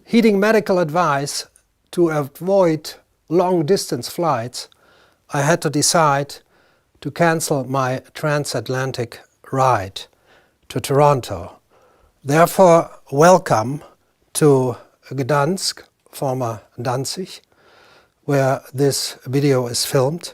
Heeding medical advice to avoid long-distance flights, I had to decide to cancel my transatlantic ride to Toronto. Therefore, welcome to Gdansk, former Danzig, where this video is filmed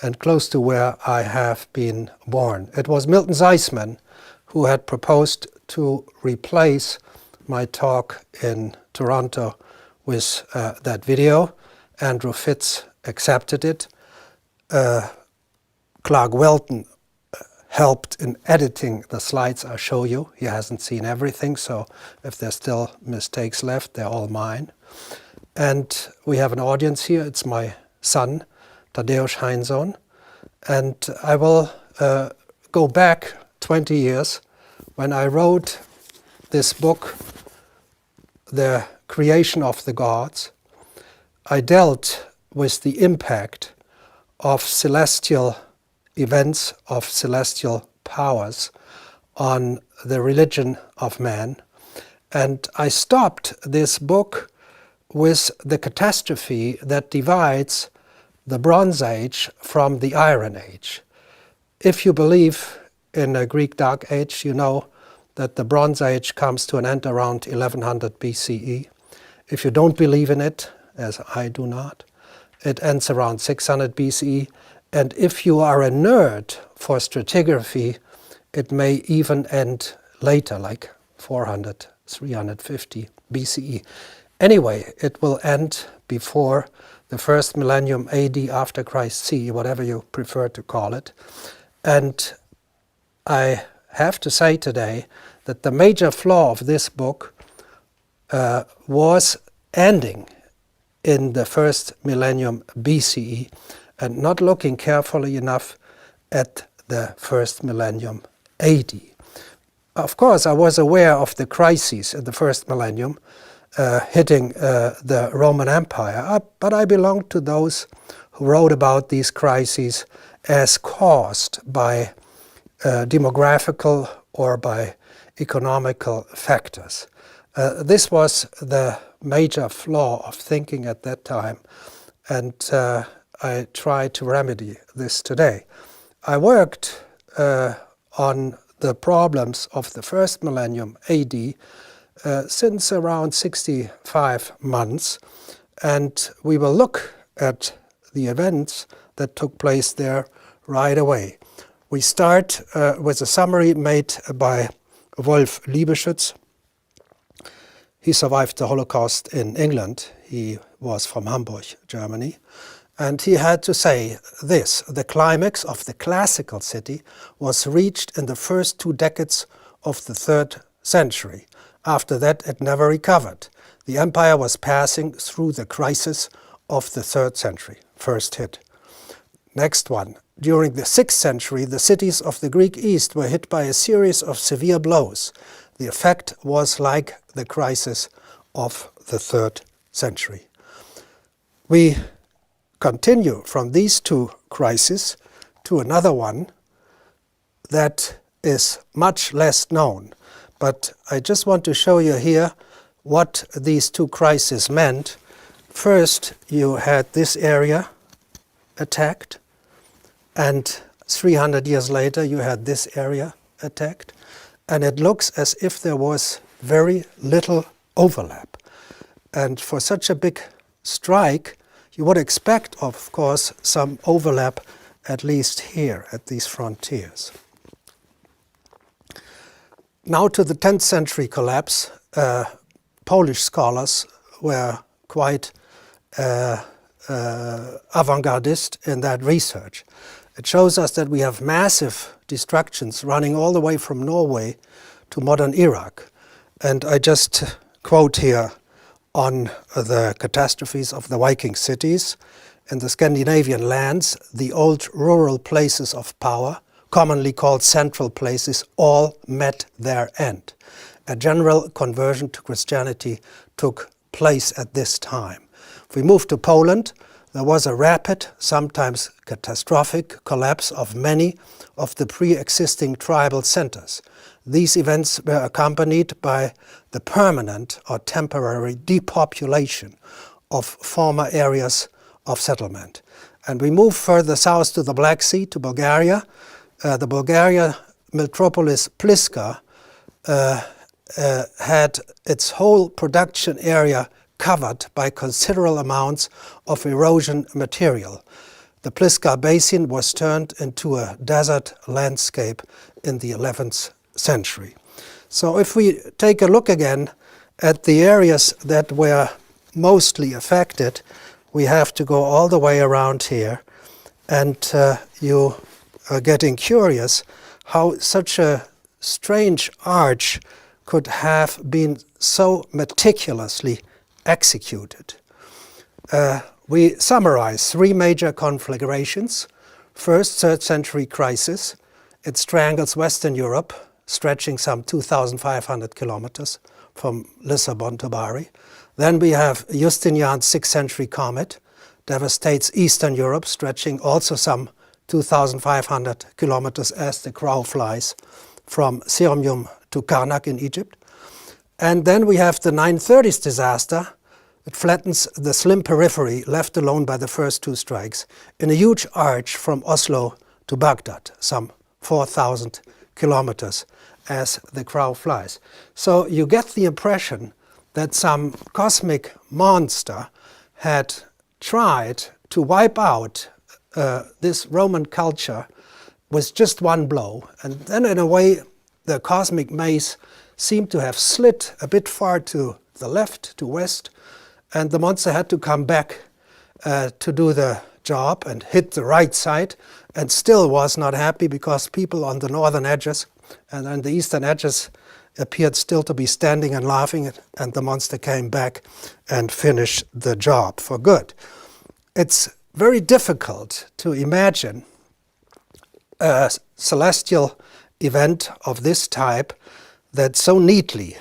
and close to where I have been born. It was Milton Zeisman who had proposed to replace my talk in Toronto with that video. Andrew Fitz accepted it. Clark Welton helped in editing the slides I show you. He hasn't seen everything, so if there's still mistakes left, they're all mine. And we have an audience here. It's my son, Tadeusz Heinsohn. And I will go back 20 years when I wrote this book, The Creation of the Gods. I dealt with the impact of celestial events, of celestial powers on the religion of man. And I stopped this book with the catastrophe that divides the Bronze Age from the Iron Age. If you believe in a Greek Dark Age, you know that the Bronze Age comes to an end around 1100 BCE. If you don't believe in it, as I do not, it ends around 600 BCE. And if you are a nerd for stratigraphy, it may even end later, like 400, 350 BCE. Anyway, it will end before the first millennium AD, after Christ CE, whatever you prefer to call it. And I have to say today that the major flaw of this book was ending in the first millennium BCE and not looking carefully enough at the first millennium AD. Of course, I was aware of the crises in the first millennium hitting the Roman Empire, but I belonged to those who wrote about these crises as caused by demographical or by economical factors. This was the major flaw of thinking at that time, and I try to remedy this today. I worked on the problems of the first millennium AD since around 65 months, and we will look at the events that took place there right away. We start with a summary made by Wolf Liebeschütz. He survived the Holocaust in England. He was from Hamburg, Germany. And he had to say this: the climax of the classical city was reached in the first 2 decades of the 3rd century. After that, it never recovered. The empire was passing through the crisis of the 3rd century. First hit. Next one. During the 6th century, the cities of the Greek East were hit by a series of severe blows. The effect was like the crisis of the 3rd century. We continue from these 2 crises to another one that is much less known. But I just want to show you here what these 2 crises meant. First, you had this area attacked, and 300 years later you had this area attacked, and it looks as if there was very little overlap. And for such a big strike, you would expect, of course, some overlap at least here at these frontiers. Now to the 10th century collapse. Polish scholars were quite avant-gardist in that research. It shows us that we have massive destructions running all the way from Norway to modern Iraq. And I just quote here on the catastrophes of the Viking cities. In the Scandinavian lands, the old rural places of power, commonly called central places, all met their end. A general conversion to Christianity took place at this time. If we move to Poland, there was a rapid, sometimes catastrophic, collapse of many of the pre-existing tribal centers. These events were accompanied by the permanent or temporary depopulation of former areas of settlement. And we move further south to the Black Sea, to Bulgaria. The Bulgaria metropolis Pliska had its whole production area covered by considerable amounts of erosion material. The Pliska basin was turned into a desert landscape in the 11th century. So if we take a look again at the areas that were mostly affected, we have to go all the way around here, and you are getting curious how such a strange arch could have been so meticulously executed. We summarize three major conflagrations. First, 3rd century crisis. It strangles Western Europe, stretching some 2,500 kilometers from Lisbon to Bari. Then we have Justinian's 6th century comet, devastates Eastern Europe, stretching also some 2,500 kilometers as the crow flies from Sirmium to Karnak in Egypt. And then we have the 930s disaster. It flattens the slim periphery left alone by the first two strikes in a huge arch from Oslo to Baghdad, some 4,000 kilometers as the crow flies. So you get the impression that some cosmic monster had tried to wipe out this Roman culture with just one blow. And then in a way, the cosmic maze seemed to have slit a bit far to the left, to west, and the monster had to come back to do the job and hit the right side, and still was not happy because people on the northern edges and on the eastern edges appeared still to be standing and laughing, and the monster came back and finished the job for good. It's very difficult to imagine a celestial event of this type that so neatly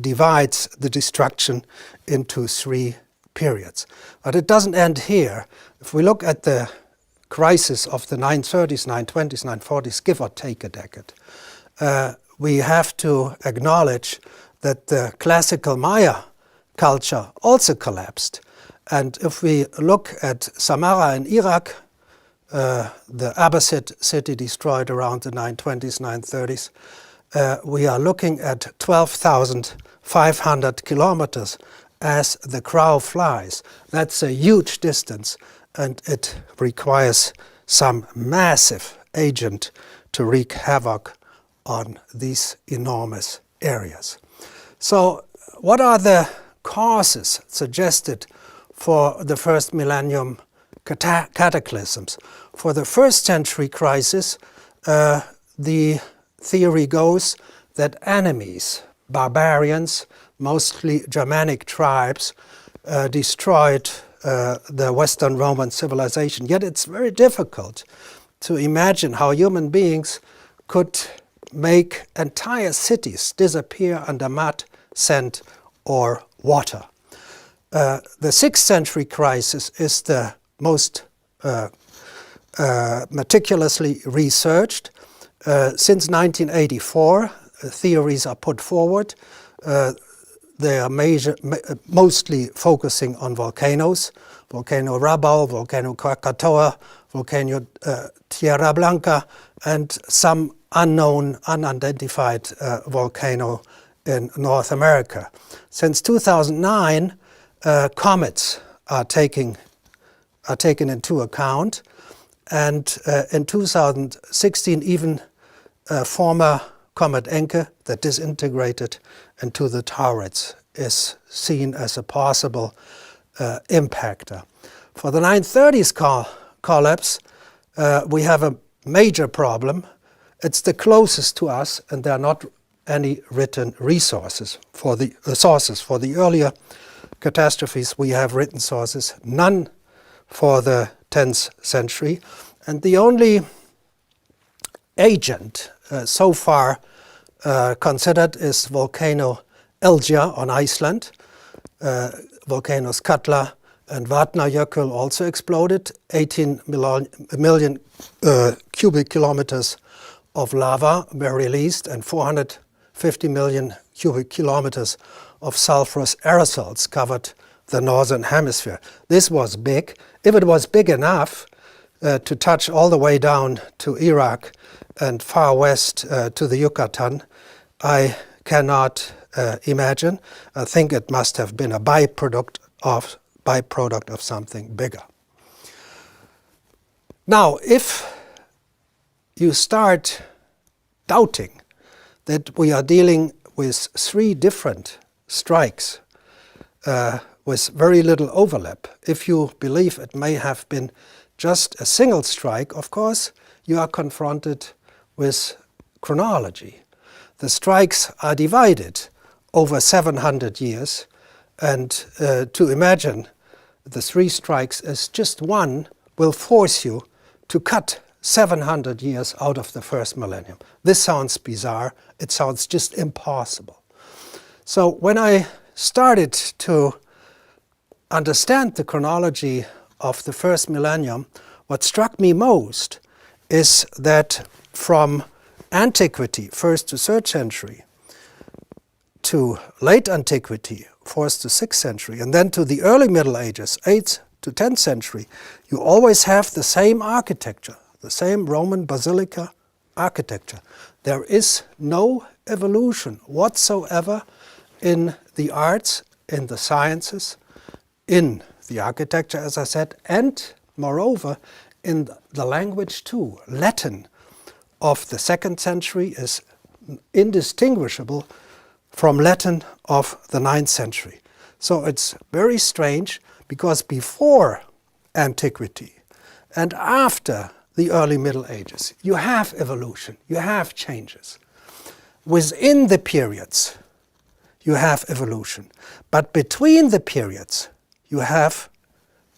divides the destruction into three periods. But it doesn't end here. If we look at the crisis of the 930s, 920s, 940s, give or take a decade, we have to acknowledge that the classical Maya culture also collapsed. And if we look at Samarra in Iraq, the Abbasid city destroyed around the 920s, 930s, we are looking at 12,500 kilometers as the crow flies. That's a huge distance, and it requires some massive agent to wreak havoc on these enormous areas. So what are the causes suggested for the first millennium cataclysms? For the first century crisis, the theory goes that enemies, barbarians, mostly Germanic tribes, destroyed the Western Roman civilization. Yet it's very difficult to imagine how human beings could make entire cities disappear under mud, sand, or water. The 6th century crisis is the most meticulously researched. Since 1984, theories are put forward. They are mostly focusing on volcanoes, Volcano Rabaul, Volcano Krakatoa, Volcano Tierra Blanca, and some unknown, unidentified volcano in North America. Since 2009, comets are taken into account, and in 2016 even former comet Encke that disintegrated into the Taurids is seen as a possible impactor. For the 930s collapse, we have a major problem. It's the closest to us, and there are not any written resources for the sources. For the earlier catastrophes, we have written sources, none for the 10th century. And the only agent so far considered is volcano Elgia on Iceland, volcanoes Katla And Vatnajökull also exploded. 18 million cubic kilometers of lava were released and 450 million cubic kilometers of sulfurous aerosols covered the northern hemisphere. This was big. If it was big enough to touch all the way down to Iraq and far west to the Yucatan, I cannot imagine. I think it must have been a byproduct of something bigger. Now, if you start doubting that we are dealing with 3 different strikes with very little overlap, if you believe it may have been just a single strike, of course, you are confronted with chronology. The strikes are divided over 700 years, and to imagine the 3 strikes as just one will force you to cut 700 years out of the first millennium. This sounds bizarre. It sounds just impossible. So when I started to understand the chronology of the first millennium, what struck me most is that from antiquity, 1st to 3rd century, to late antiquity, 4th to 6th century, and then to the early Middle Ages, 8th to 10th century, you always have the same architecture, the same Roman basilica architecture. There is no evolution whatsoever in the arts, in the sciences, in the architecture, as I said, and moreover, in the language too. Latin of the 2nd century is indistinguishable from Latin of the 9th century. So it's very strange, because before antiquity and after the early Middle Ages, you have evolution, you have changes. Within the periods, you have evolution. But between the periods, you have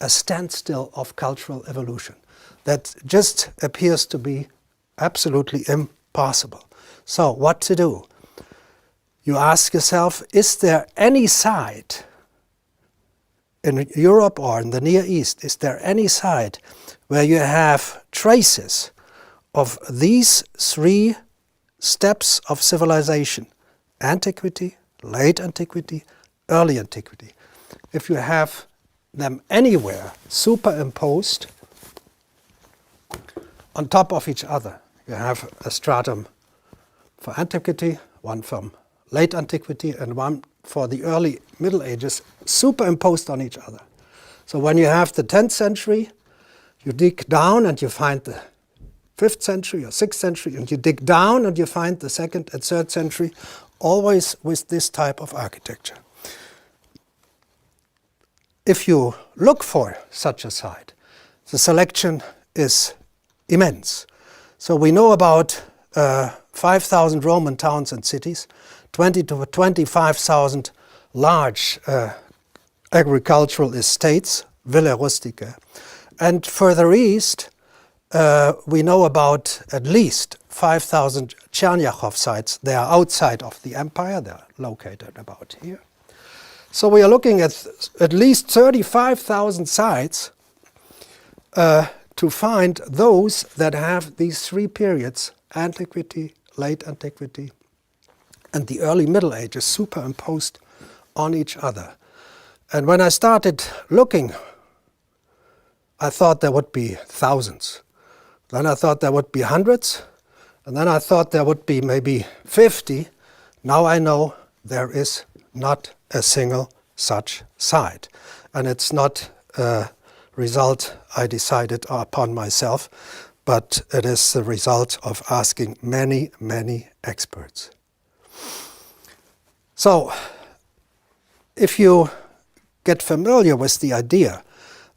a standstill of cultural evolution that just appears to be absolutely impossible. So what to do? You ask yourself, is there any site in Europe or in the Near East, is there any site where you have traces of these 3 steps of civilization? Antiquity, late antiquity, early antiquity. If you have them anywhere superimposed on top of each other, you have a stratum for antiquity, one from late antiquity, and one for the early Middle Ages, superimposed on each other. So when you have the 10th century, you dig down and you find the 5th century or 6th century, and you dig down and you find the 2nd and 3rd century, always with this type of architecture. If you look for such a site, the selection is immense. So we know about 5,000 Roman towns and cities, 20 to 25,000 large agricultural estates, Villa Rustica. And further east, we know about at least 5,000 Chernyakov sites. They are outside of the empire. They are located about here. So we are looking at least 35,000 sites to find those that have these 3 periods, antiquity, late antiquity, and the early Middle Ages superimposed on each other. And when I started looking, I thought there would be thousands. Then I thought there would be hundreds. And then I thought there would be maybe 50. Now I know there is not a single such site. And it's not a result I decided upon myself, but it is the result of asking many, many experts. So, if you get familiar with the idea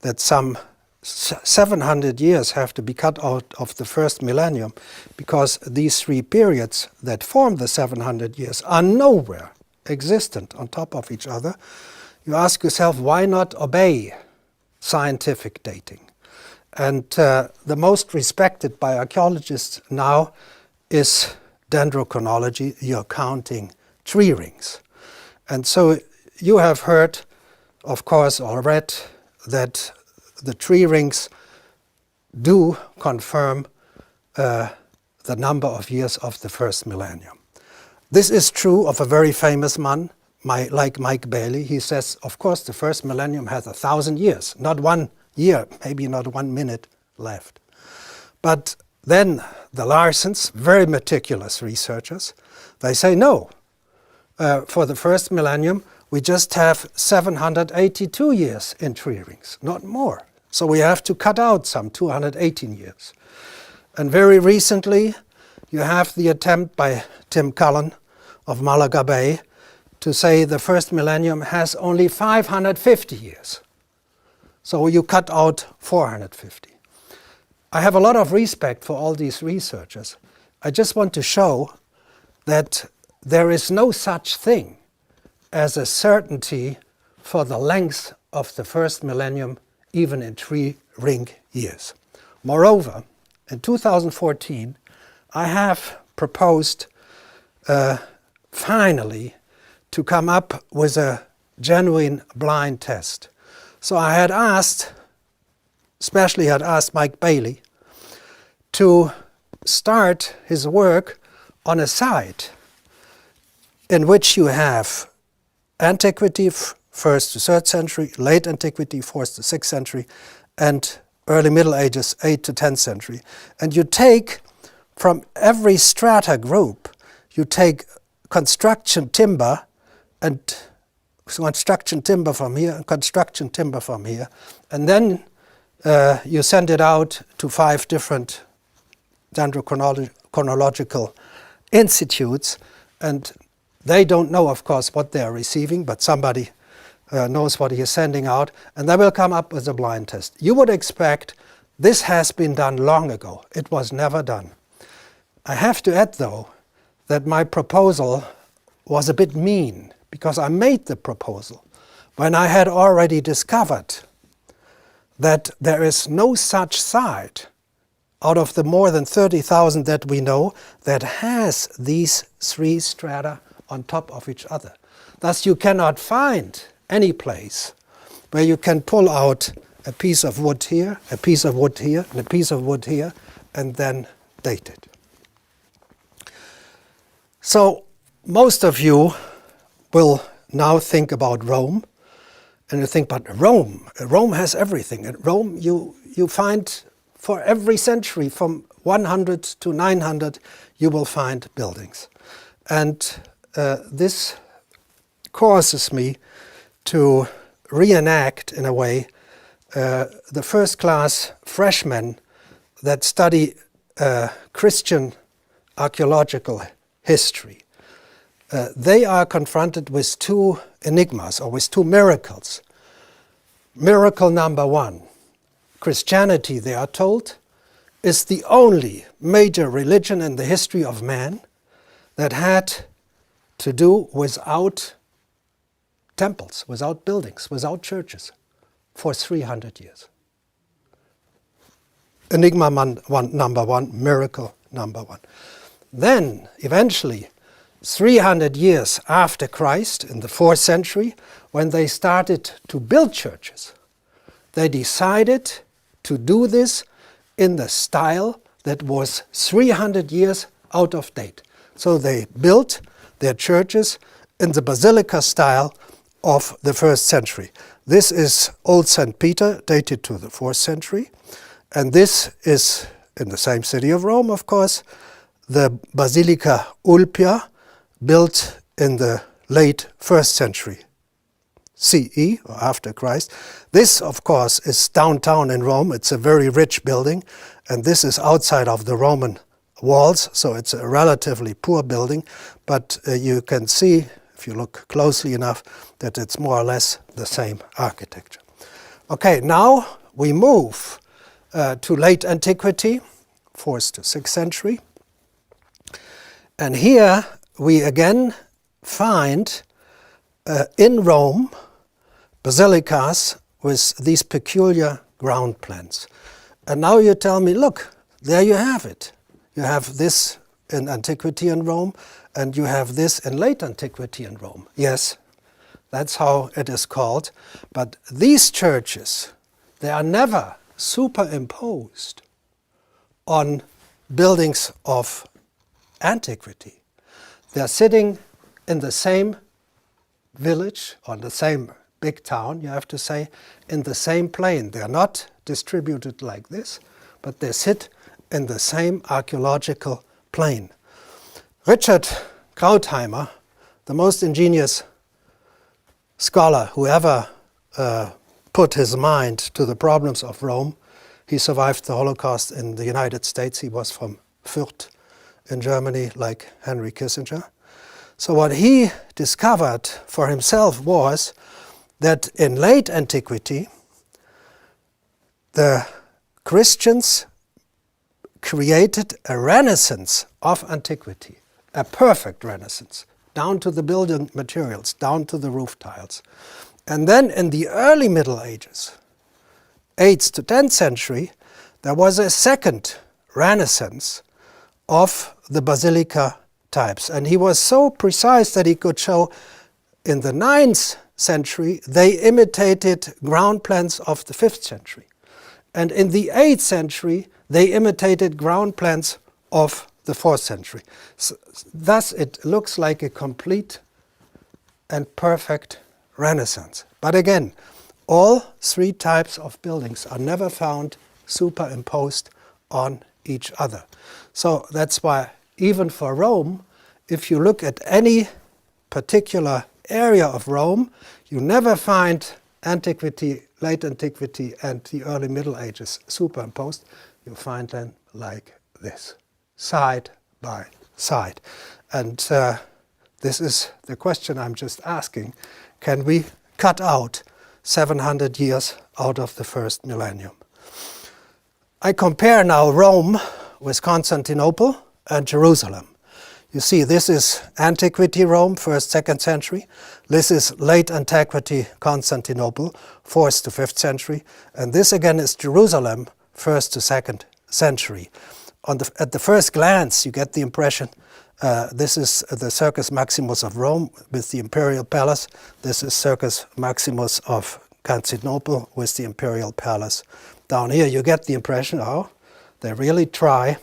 that some 700 years have to be cut out of the first millennium because these 3 periods that form the 700 years are nowhere existent on top of each other, you ask yourself, why not obey scientific dating? And the most respected by archaeologists now is dendrochronology. You're counting tree rings. And so you have heard, of course, or read that the tree rings do confirm the number of years of the first millennium. This is true of a very famous man, like Mike Bailey. He says, of course, the first millennium has 1,000 years, not 1 year, maybe not 1 minute left. But then the Larsens, very meticulous researchers, they say no. For the first millennium, we just have 782 years in tree rings, not more. So we have to cut out some 218 years. And very recently, you have the attempt by Tim Cullen of Malaga Bay to say the first millennium has only 550 years. So you cut out 450. I have a lot of respect for all these researchers. I just want to show that there is no such thing as a certainty for the length of the first millennium, even in tree ring years. Moreover, in 2014, I have proposed finally to come up with a genuine blind test. So I had asked, especially had asked Mike Bailey, to start his work on a site in which you have antiquity, 1st to 3rd century, late antiquity, 4th to 6th century, and early Middle Ages, 8th to 10th century. And you take from every strata group, you take construction timber and construction timber from here and construction timber from here. And then you send it out to 5 different dendrochronological institutes, and they don't know, of course, what they are receiving, but somebody knows what he is sending out, and they will come up with a blind test. You would expect this has been done long ago. It was never done. I have to add, though, that my proposal was a bit mean, because I made the proposal when I had already discovered that there is no such site out of the more than 30,000 that we know that has these 3 strata on top of each other. Thus, you cannot find any place where you can pull out a piece of wood here, a piece of wood here, and a piece of wood here, and then date it. So most of you will now think about Rome, and you think, but Rome has everything. In Rome, you find for every century, from 100 to 900, you will find buildings. And this causes me to reenact, in a way, the first-class freshmen that study Christian archaeological history. They are confronted with 2 enigmas, or with 2 miracles. Miracle number 1. Christianity, they are told, is the only major religion in the history of man that had to do without temples, without buildings, without churches, for 300 years. Enigma number 1, miracle number 1. Then, eventually, 300 years after Christ, in the 4th century, when they started to build churches, they decided to do this in the style that was 300 years out of date. So they built their churches in the basilica style of the 1st century. This is Old St. Peter, dated to the 4th century. And this is, in the same city of Rome, of course, the Basilica Ulpia, built in the late 1st century CE, or after Christ. This, of course, is downtown in Rome. It's a very rich building, and this is outside of the Roman walls, so it's a relatively poor building, but you can see, if you look closely enough, that it's more or less the same architecture. Okay, now we move to late antiquity, 4th to 6th century, and here we again find in Rome basilicas with these peculiar ground plans. And now you tell me, look, there you have it. You have this in antiquity in Rome, and you have this in late antiquity in Rome. Yes, That's how it is called. But these churches, they are never superimposed on buildings of antiquity. They are sitting in the same village, or the same big town, you have to say, in the same plane. They are not distributed like this, but they sit in the same archaeological plane. Richard Krautheimer, the most ingenious scholar who ever put his mind to the problems of Rome, he survived the Holocaust in the United States. He was from Fürth in Germany, like Henry Kissinger. So what he discovered for himself was that in late antiquity, the Christians created a renaissance of antiquity, a perfect renaissance, down to the building materials, down to the roof tiles. And then in the early Middle Ages, 8th to 10th century, there was a second renaissance of the basilica types. And he was so precise that he could show in the 9th century, they imitated ground plans of the 5th century. And in the 8th century, they imitated ground plans of the 4th century. So, thus, it looks like a complete and perfect renaissance. But again, all three types of buildings are never found superimposed on each other. So that's why even for Rome, if you look at any particular area of Rome, you never find antiquity, late antiquity, and the early Middle Ages superimposed. You find them like this, side by side. And this is the question I'm just asking. Can we cut out 700 years out of the first millennium? I compare now Rome with Constantinople and Jerusalem. You see, this is antiquity Rome, 1st, 2nd century. This is late antiquity Constantinople, 4th to 5th century. And this again is Jerusalem, 1st to 2nd century. At the first glance, you get the impression this is the Circus Maximus of Rome with the imperial palace. This is Circus Maximus of Constantinople with the imperial palace. Down here, you get the impression, oh, they really try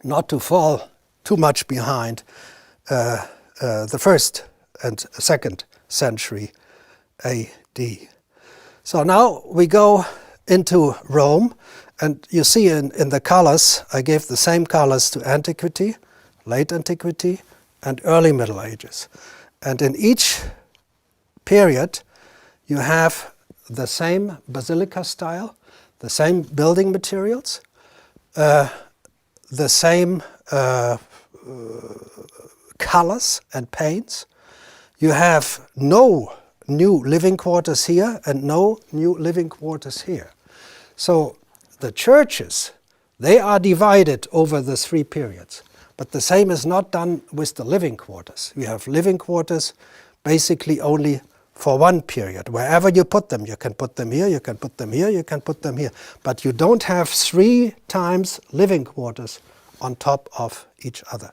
not to fall too much behind the 1st and 2nd century AD. So now we go into Rome, and you see in the colors, I gave the same colors to antiquity, late antiquity, and early Middle Ages. And in each period, you have the same basilica style, the same building materials, the same colors and paints. You have no new living quarters here and no new living quarters here. So the churches, they are divided over the three periods. But the same is not done with the living quarters. You have living quarters basically only for one period. Wherever you put them, you can put them here, you can put them here, you can put them here. But you don't have 3 times living quarters on top of each other.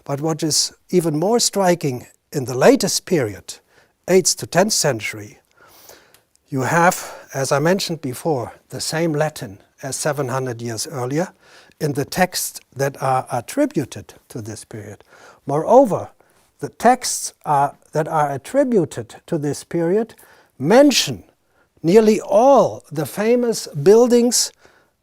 But what is even more striking in the latest period, 8th to 10th century, you have, as I mentioned before, the same Latin as 700 years earlier in the texts that are attributed to this period. Moreover, the texts that are attributed to this period mention nearly all the famous buildings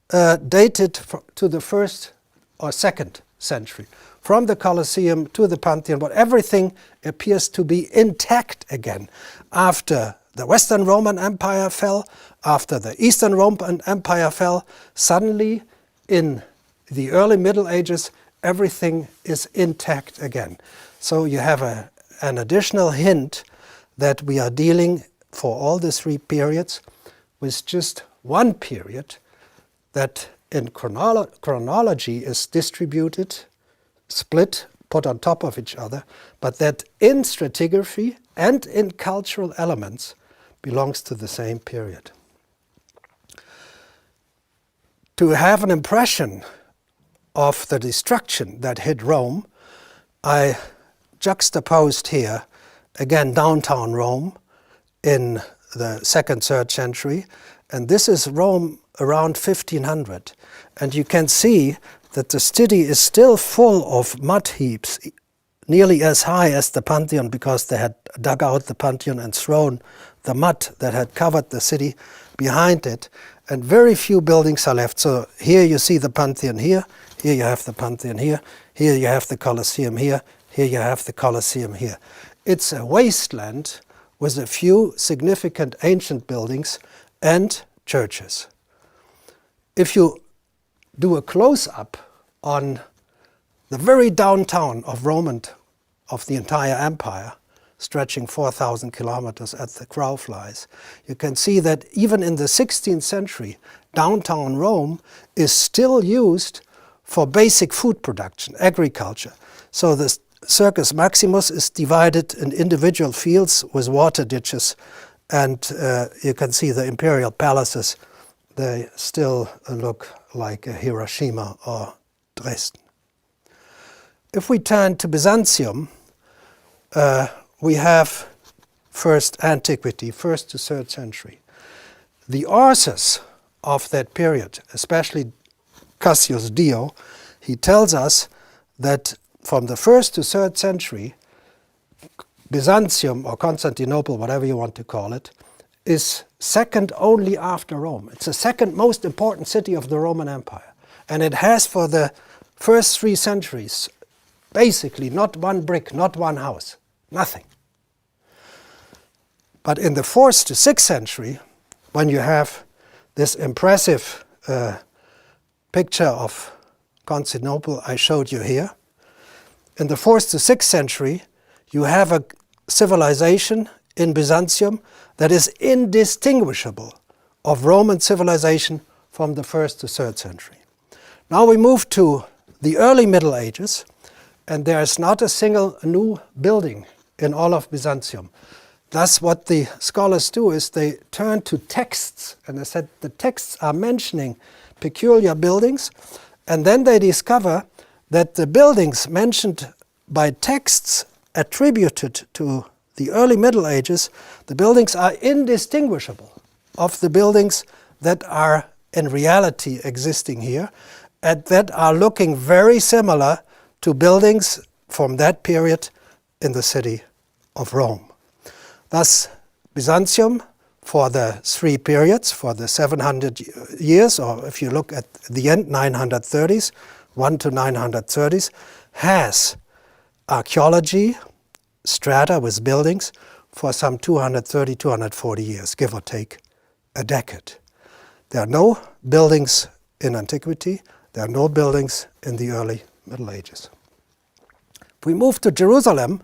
dated to the 1st or 2nd century. From the Colosseum to the Pantheon, but everything appears to be intact again after the Western Roman Empire fell, after the Eastern Roman Empire fell. Suddenly, in the early Middle Ages, everything is intact again. So you have an additional hint that we are dealing for all the three periods with just one period that in chronology is distributed, split, put on top of each other, but that in stratigraphy and in cultural elements belongs to the same period. To have an impression of the destruction that hit Rome, I juxtaposed here again, downtown Rome in the 2nd, 3rd century. And this is Rome around 1500. And you can see that the city is still full of mud heaps, nearly as high as the Pantheon, because they had dug out the Pantheon and thrown the mud that had covered the city behind it. And very few buildings are left. So here you see the Pantheon here you have the Pantheon here you have the Colosseum here you have the Colosseum here. It's a wasteland with a few significant ancient buildings and churches. If you do a close-up on the very downtown of Rome and of the entire empire, stretching 4,000 kilometers as the crow flies, you can see that even in the 16th century, downtown Rome is still used for basic food production, agriculture. So the Circus Maximus is divided in individual fields with water ditches, and you can see the imperial palaces. They still look like a Hiroshima or Dresden. If we turn to Byzantium, we have first antiquity, 1st to 3rd century. The authors of that period, especially Cassius Dio, he tells us that from the 1st to 3rd century, Byzantium, or Constantinople, whatever you want to call it, is second only after Rome. It's the second most important city of the Roman Empire. And it has for the first 3 centuries basically not one brick, not one house, nothing. But in the 4th to 6th century, when you have this impressive picture of Constantinople I showed you here, in the 4th to 6th century, you have a civilization in Byzantium that is indistinguishable of Roman civilization from the 1st to 3rd century. Now we move to the early Middle Ages, and there is not a single new building in all of Byzantium. Thus what the scholars do is they turn to texts, and they said the texts are mentioning peculiar buildings, and then they discover that the buildings mentioned by texts attributed to the early Middle Ages, the buildings are indistinguishable of the buildings that are in reality existing here, and that are looking very similar to buildings from that period in the city of Rome. Thus, Byzantium, for the 3 periods, for the 700 years, or if you look at the end, 930s, 1 to 930s, has archaeology, strata with buildings for some 230, 240 years, give or take a decade. There are no buildings in antiquity, there are no buildings in the early Middle Ages. If we move to Jerusalem,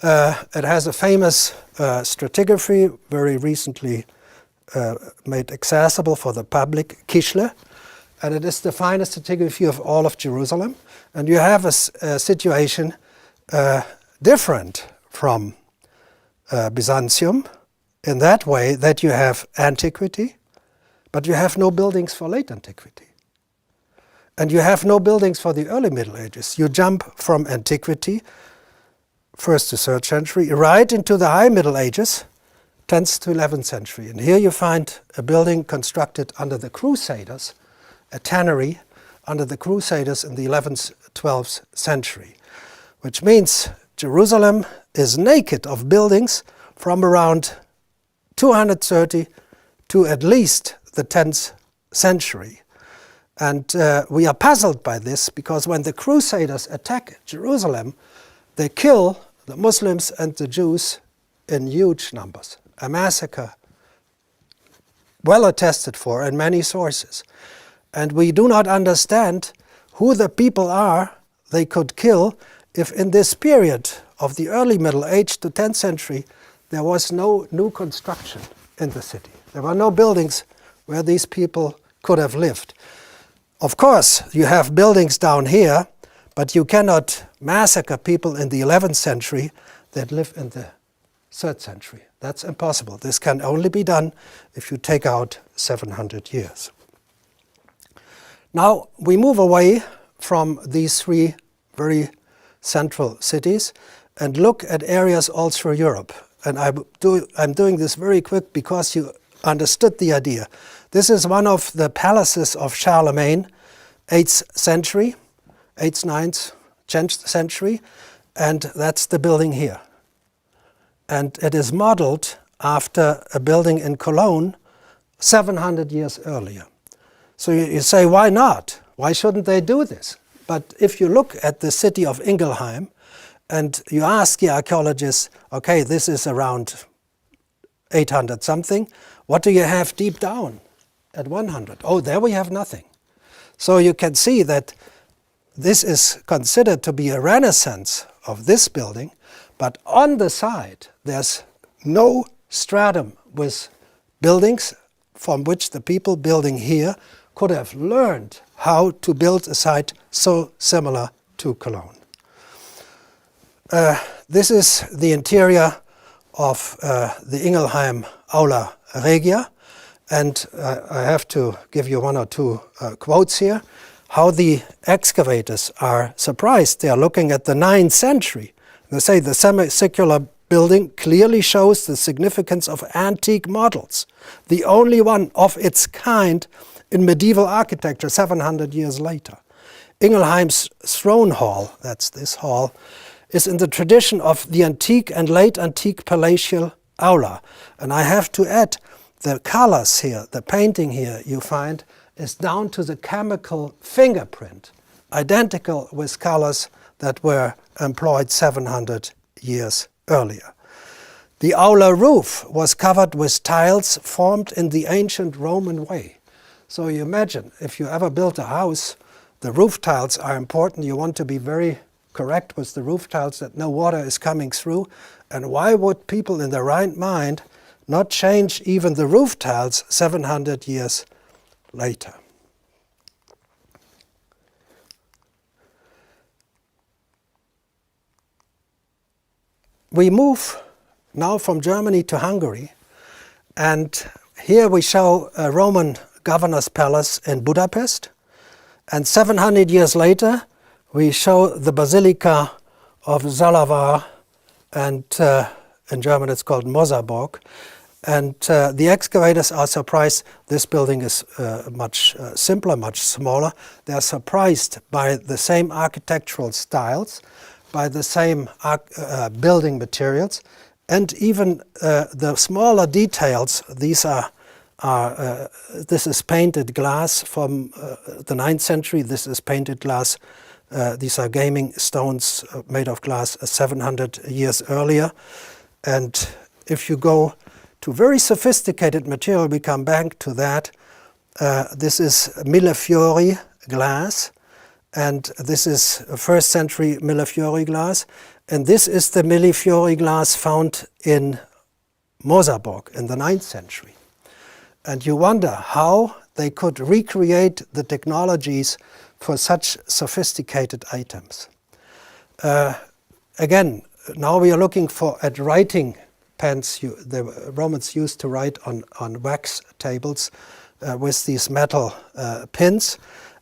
it has a famous stratigraphy, very recently made accessible for the public, Kishle, and it is the finest stratigraphy of all of Jerusalem. And you have a situation different from Byzantium in that way that you have antiquity, but you have no buildings for late antiquity. And you have no buildings for the early Middle Ages. You jump from antiquity, 1st to 3rd century, right into the high Middle Ages, 10th to 11th century. And here you find a building constructed under the Crusaders, a tannery under the Crusaders in the 11th, 12th century, which means Jerusalem is naked of buildings from around 230 to at least the 10th century. And we are puzzled by this because when the Crusaders attack Jerusalem, they kill the Muslims and the Jews in huge numbers. A massacre well attested for in many sources. And we do not understand who the people are they could kill if in this period of the early Middle Age to 10th century there was no new construction in the city. There were no buildings where these people could have lived. Of course, you have buildings down here, but you cannot massacre people in the 11th century that live in the 3rd century. That's impossible. This can only be done if you take out 700 years. Now we move away from these 3 very central cities, and look at areas all through Europe. And I'm doing this very quick because you understood the idea. This is one of the palaces of Charlemagne, 8th century, 8th, 9th, 10th century, and that's the building here. And it is modeled after a building in Cologne 700 years earlier. So you say, why not? Why shouldn't they do this? But if you look at the city of Ingelheim and you ask the archaeologists, okay, this is around 800 something, what do you have deep down at 100? Oh, there we have nothing. So you can see that this is considered to be a renaissance of this building, but on the side there's no stratum with buildings from which the people building here could have learned how to build a site so similar to Cologne. This is the interior of the Ingelheim Aula Regia, and I have to give you one or two quotes here. How the excavators are surprised. They are looking at the 9th century. They say the semicircular building clearly shows the significance of antique models, the only one of its kind in medieval architecture 700 years later. Ingelheim's throne hall, that's this hall, is in the tradition of the antique and late antique palatial aula. And I have to add, the colors here, the painting here you find is down to the chemical fingerprint, identical with colors that were employed 700 years earlier. The aula roof was covered with tiles formed in the ancient Roman way. So you imagine, if you ever build a house, the roof tiles are important. You want to be very correct with the roof tiles that no water is coming through. And why would people in their right mind not change even the roof tiles 700 years later? We move now from Germany to Hungary, and here we show a Roman governor's palace in Budapest, and 700 years later we show the Basilica of Zalavar, and in German it's called Mosarburg. And the excavators are surprised. This building is much simpler, much smaller. They are surprised by the same architectural styles, by the same building materials, and even the smaller details. These are this is painted glass from the 9th century. This is painted glass. These are gaming stones made of glass 700 years earlier. And if you go to very sophisticated material, we come back to that. This is Millefiori glass, and this is 1st century Millefiori glass. And this is the Millefiori glass found in Mosarburg in the 9th century. And you wonder how they could recreate the technologies for such sophisticated items. Again, now we are looking at writing pens. The Romans used to write on wax tables with these metal pins.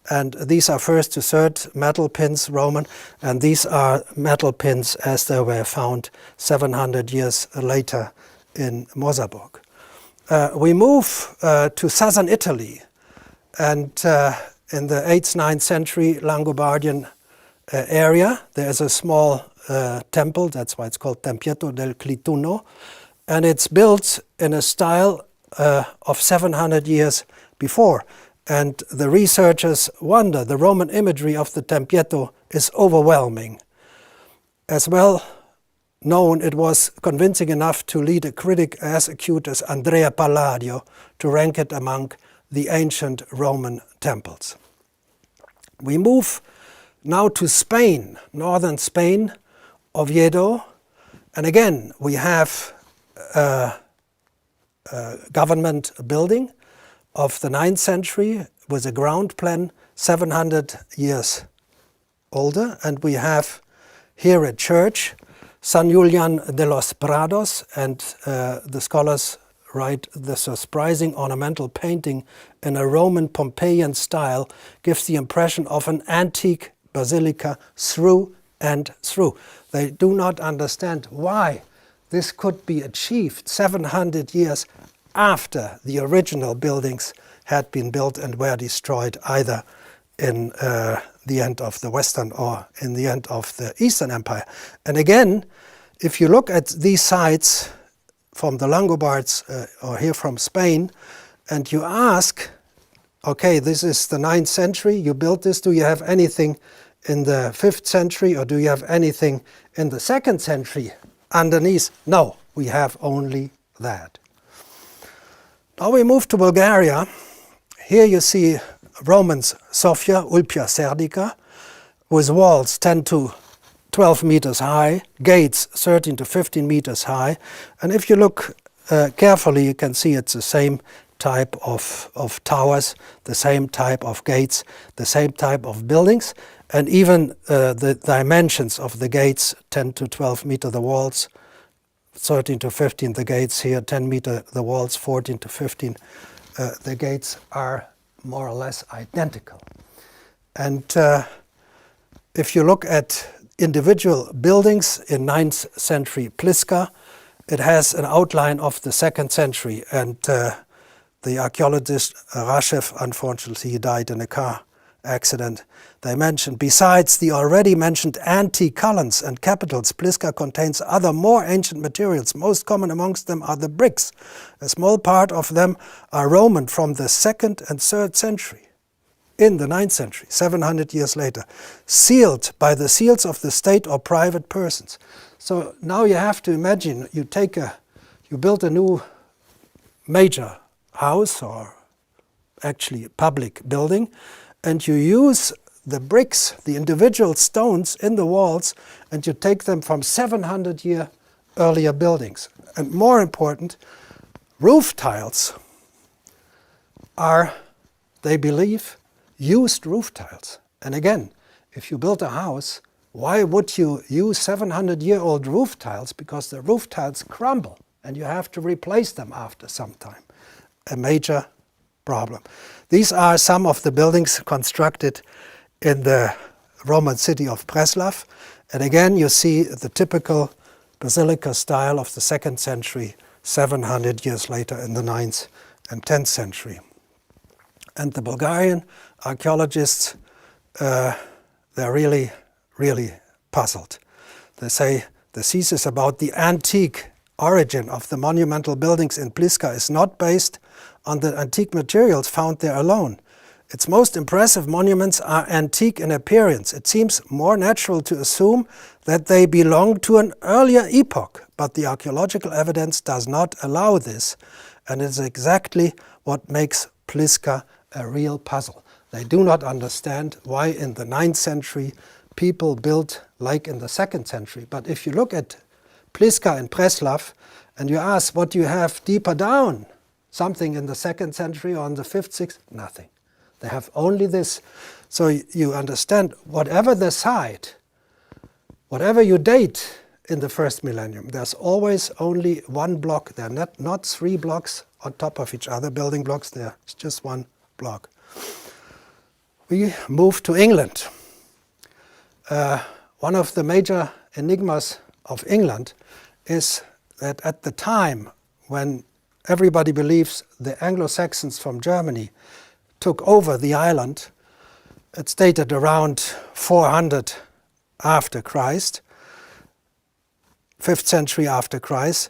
And these are 1st to 3rd metal pins, Roman, and these are metal pins as they were found 700 years later in Mosarburg. We move to southern Italy, and in the 8th, 9th century Langobardian area, there is a small temple, that's why it's called Tempietto del Clituno, and it's built in a style of 700 years before. And the researchers wonder, the Roman imagery of the Tempietto is overwhelming. As well known, it was convincing enough to lead a critic as acute as Andrea Palladio to rank it among the ancient Roman temples. We move now to Spain, northern Spain, Oviedo, and again we have a government building of the 9th century with a ground plan 700 years older, and we have here a church, San Julian de los Prados, and the scholars write the surprising ornamental painting in a Roman Pompeian style gives the impression of an antique basilica through and through. They do not understand why this could be achieved 700 years after the original buildings had been built and were destroyed, either in the end of the Western or in the end of the Eastern Empire. And again, if you look at these sites from the Longobards or here from Spain, and you ask, okay, this is the 9th century, you built this, do you have anything in the 5th century, or do you have anything in the 2nd century underneath? No, we have only that. Now we move to Bulgaria. Here you see Romans Sofia, Ulpia Serdica, with walls 10 to 12 meters high, gates 13 to 15 meters high. And if you look carefully, you can see it's the same type of towers, the same type of gates, the same type of buildings, and even the dimensions of the gates, 10 to 12 meter the walls, 13 to 15 the gates here, 10 meter the walls, 14 to 15 the gates are more or less identical. And if you look at individual buildings in 9th century Pliska, it has an outline of the 2nd century, and the archaeologist Rashev, unfortunately, he died in a car accident. They mentioned, besides the already mentioned antique columns and capitals, Pliska contains other more ancient materials. Most common amongst them are the bricks. A small part of them are Roman from the 2nd and 3rd century. In the 9th century, 700 years later, sealed by the seals of the state or private persons. So now you have to imagine, you build a new major house, or actually public building, and you use the bricks, the individual stones in the walls, and you take them from 700 year earlier buildings. And more important, roof tiles are, they believe, used roof tiles. And again, if you build a house, why would you use 700-year-old roof tiles? Because the roof tiles crumble and you have to replace them after some time. A major problem. These are some of the buildings constructed in the Roman city of Preslav. And again, you see the typical basilica style of the 2nd century, 700 years later in the 9th and 10th century. And the Bulgarian archaeologists, they're really, really puzzled. They say the thesis about the antique origin of the monumental buildings in Pliska is not based on the antique materials found there alone. Its most impressive monuments are antique in appearance. It seems more natural to assume that they belong to an earlier epoch, but the archaeological evidence does not allow this, and it's exactly what makes Pliska a real puzzle. They do not understand why in the 9th century people built like in the 2nd century. But if you look at Pliska and Preslav and you ask what do you have deeper down, something in the 2nd century or in the 5th, 6th, nothing. They have only this. So you understand, whatever the site, whatever you date in the 1st millennium, there's always only one block. There are not 3 blocks on top of each other, building blocks. There's just one block. We move to England. One of the major enigmas of England is that at the time when everybody believes the Anglo-Saxons from Germany took over the island, it's dated around 400 after Christ, 5th century after Christ,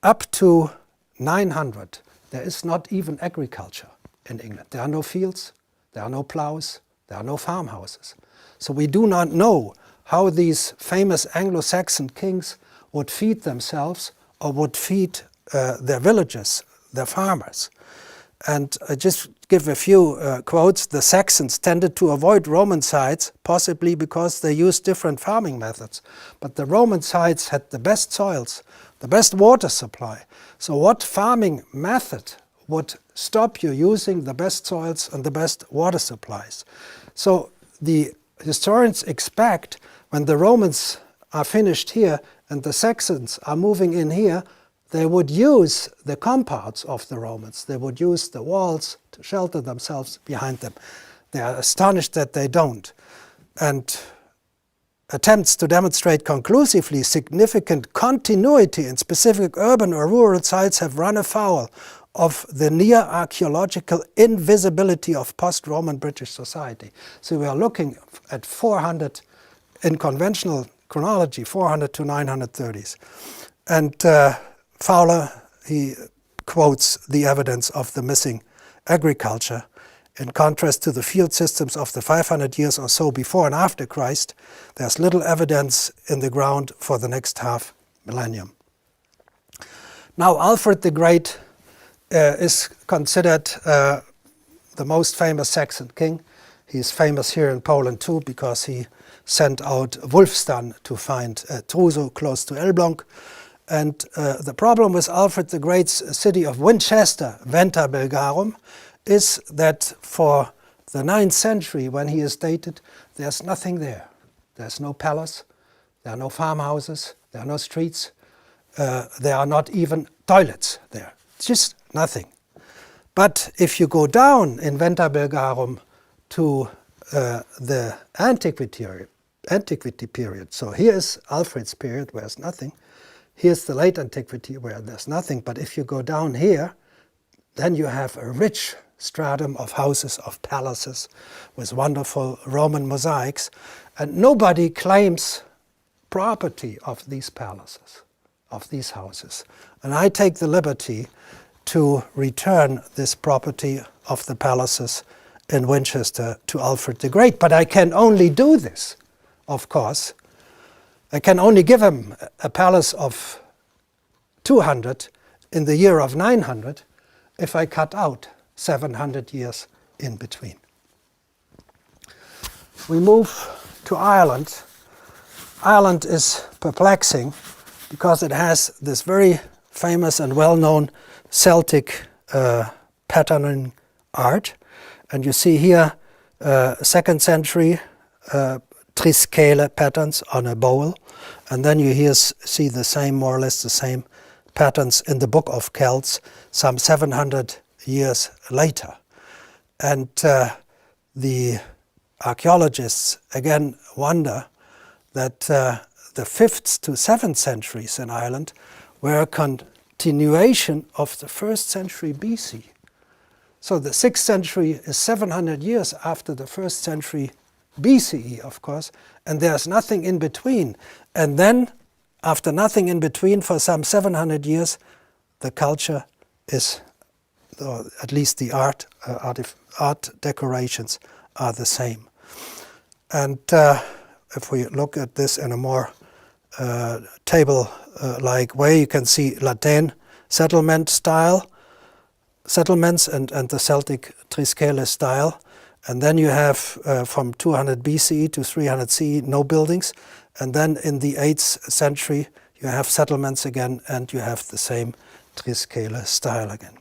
up to 900. There is not even agriculture in England. There are no fields, there are no plows, there are no farmhouses. So we do not know how these famous Anglo-Saxon kings would feed themselves or would feed their villages, their farmers. And I just give a few quotes. The Saxons tended to avoid Roman sites, possibly because they used different farming methods. But the Roman sites had the best soils, the best water supply. So what farming method would stop you using the best soils and the best water supplies? So the historians expect when the Romans are finished here and the Saxons are moving in here, they would use the compounds of the Romans. They would use the walls to shelter themselves behind them. They are astonished that they don't. And attempts to demonstrate conclusively significant continuity in specific urban or rural sites have run afoul of the near archaeological invisibility of post-Roman British society. So we are looking at 400, in conventional chronology, 400 to 930s. And Fowler, he quotes the evidence of the missing agriculture. In contrast to the field systems of the 500 years or so before and after Christ, there's little evidence in the ground for the next half millennium. Now, Alfred the Great is considered the most famous Saxon king. He's famous here in Poland too because he sent out Wulfstan to find Truso close to Elbląg. And the problem with Alfred the Great's city of Winchester, Venta Belgarum, is that for the 9th century, when he is dated, there's nothing there. There's no palace, there are no farmhouses, there are no streets, there are not even toilets there. It's just nothing. But if you go down in Venta Belgarum to the antiquity period, so here's Alfred's period where there's nothing, here's the late antiquity where there's nothing, but if you go down here, then you have a rich stratum of houses, of palaces, with wonderful Roman mosaics, and nobody claims property of these palaces, of these houses. And I take the liberty to return this property of the palaces in Winchester to Alfred the Great. But I can only do this, of course. I can only give him a palace of 200 in the year of 900 if I cut out 700 years in between. We move to Ireland. Ireland is perplexing because it has this very famous and well-known Celtic patterning art. And you see here 2nd century triscale patterns on a bowl. And then you here see the same, more or less the same patterns in the Book of Kelts some 700 years later. And the archaeologists again wonder that the 5th to 7th centuries in Ireland were a continuation of the 1st century BC. So the 6th century is 700 years after the 1st century BCE, of course, and there's nothing in between. And then, after nothing in between for some 700 years, the culture is, or at least the art decorations are the same. And if we look at this in a more table-like way, you can see Latin settlements and the Celtic triscale style. And then you have from 200 BCE to 300 CE no buildings. And then in the 8th century you have settlements again and you have the same triscale style again.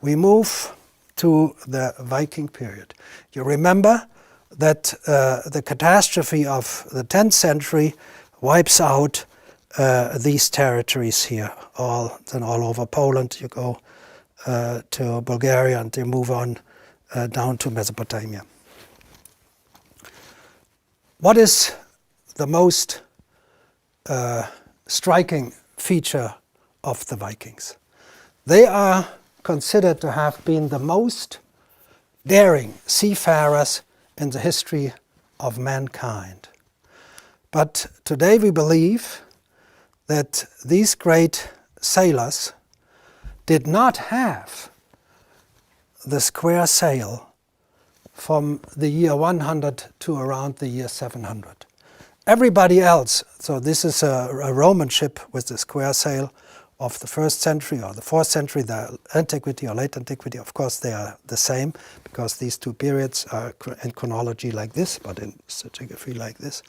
We move to the Viking period. You remember that the catastrophe of the 10th century wipes out these territories here, all over Poland. You go to Bulgaria and you move on down to Mesopotamia. What is the most striking feature of the Vikings? They are considered to have been the most daring seafarers in the history of mankind. But today we believe that these great sailors did not have the square sail from the year 100 to around the year 700. Everybody else, so this is a Roman ship with the square sail of the 1st century or the 4th century, the antiquity or late antiquity, of course they are the same because these two periods are in chronology like this, but in stratigraphy like this.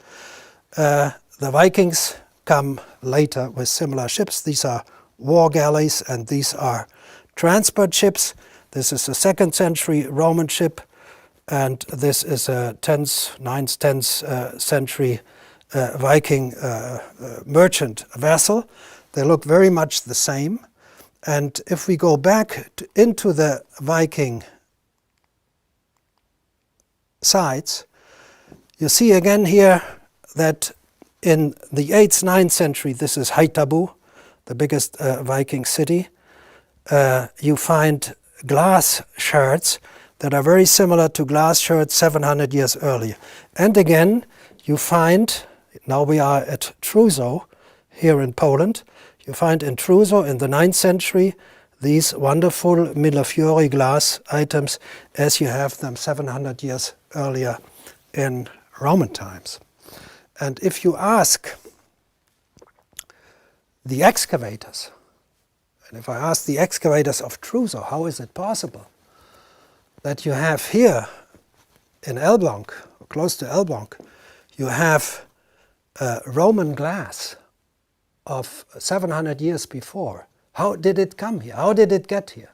The Vikings come later with similar ships. These are war galleys and these are transport ships. This is a 2nd century Roman ship and this is a 9th, 10th century Viking merchant vessel. They look very much the same. And if we go back into the Viking sites, you see again here that in the 8th, 9th century, this is Haithabu, the biggest Viking city, you find glass shards that are very similar to glass shards 700 years earlier. And again, you find, now we are at Trousseau, here in Poland, you find in Trousseau in the 9th century these wonderful Millefiori glass items as you have them 700 years earlier in Roman times. And if you ask the excavators, and if I ask the excavators of Trousseau, how is it possible that you have here in Elbląg, or close to Elbląg, you have Roman glass of 700 years before? How did it come here? How did it get here?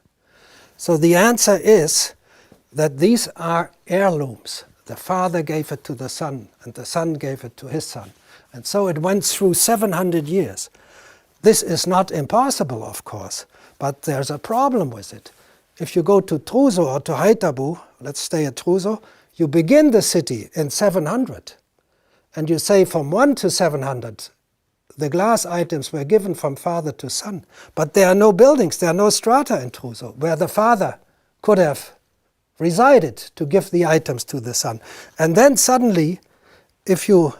So the answer is that these are heirlooms. The father gave it to the son, and the son gave it to his son. And so it went through 700 years. This is not impossible, of course, but there's a problem with it. If you go to Trousseau or to Haithabu, let's stay at Trousseau, you begin the city in 700. And you say from 1 to 700, the glass items were given from father to son. But there are no buildings, there are no strata in Trousseau where the father could have resided to give the items to the son. And then suddenly, if you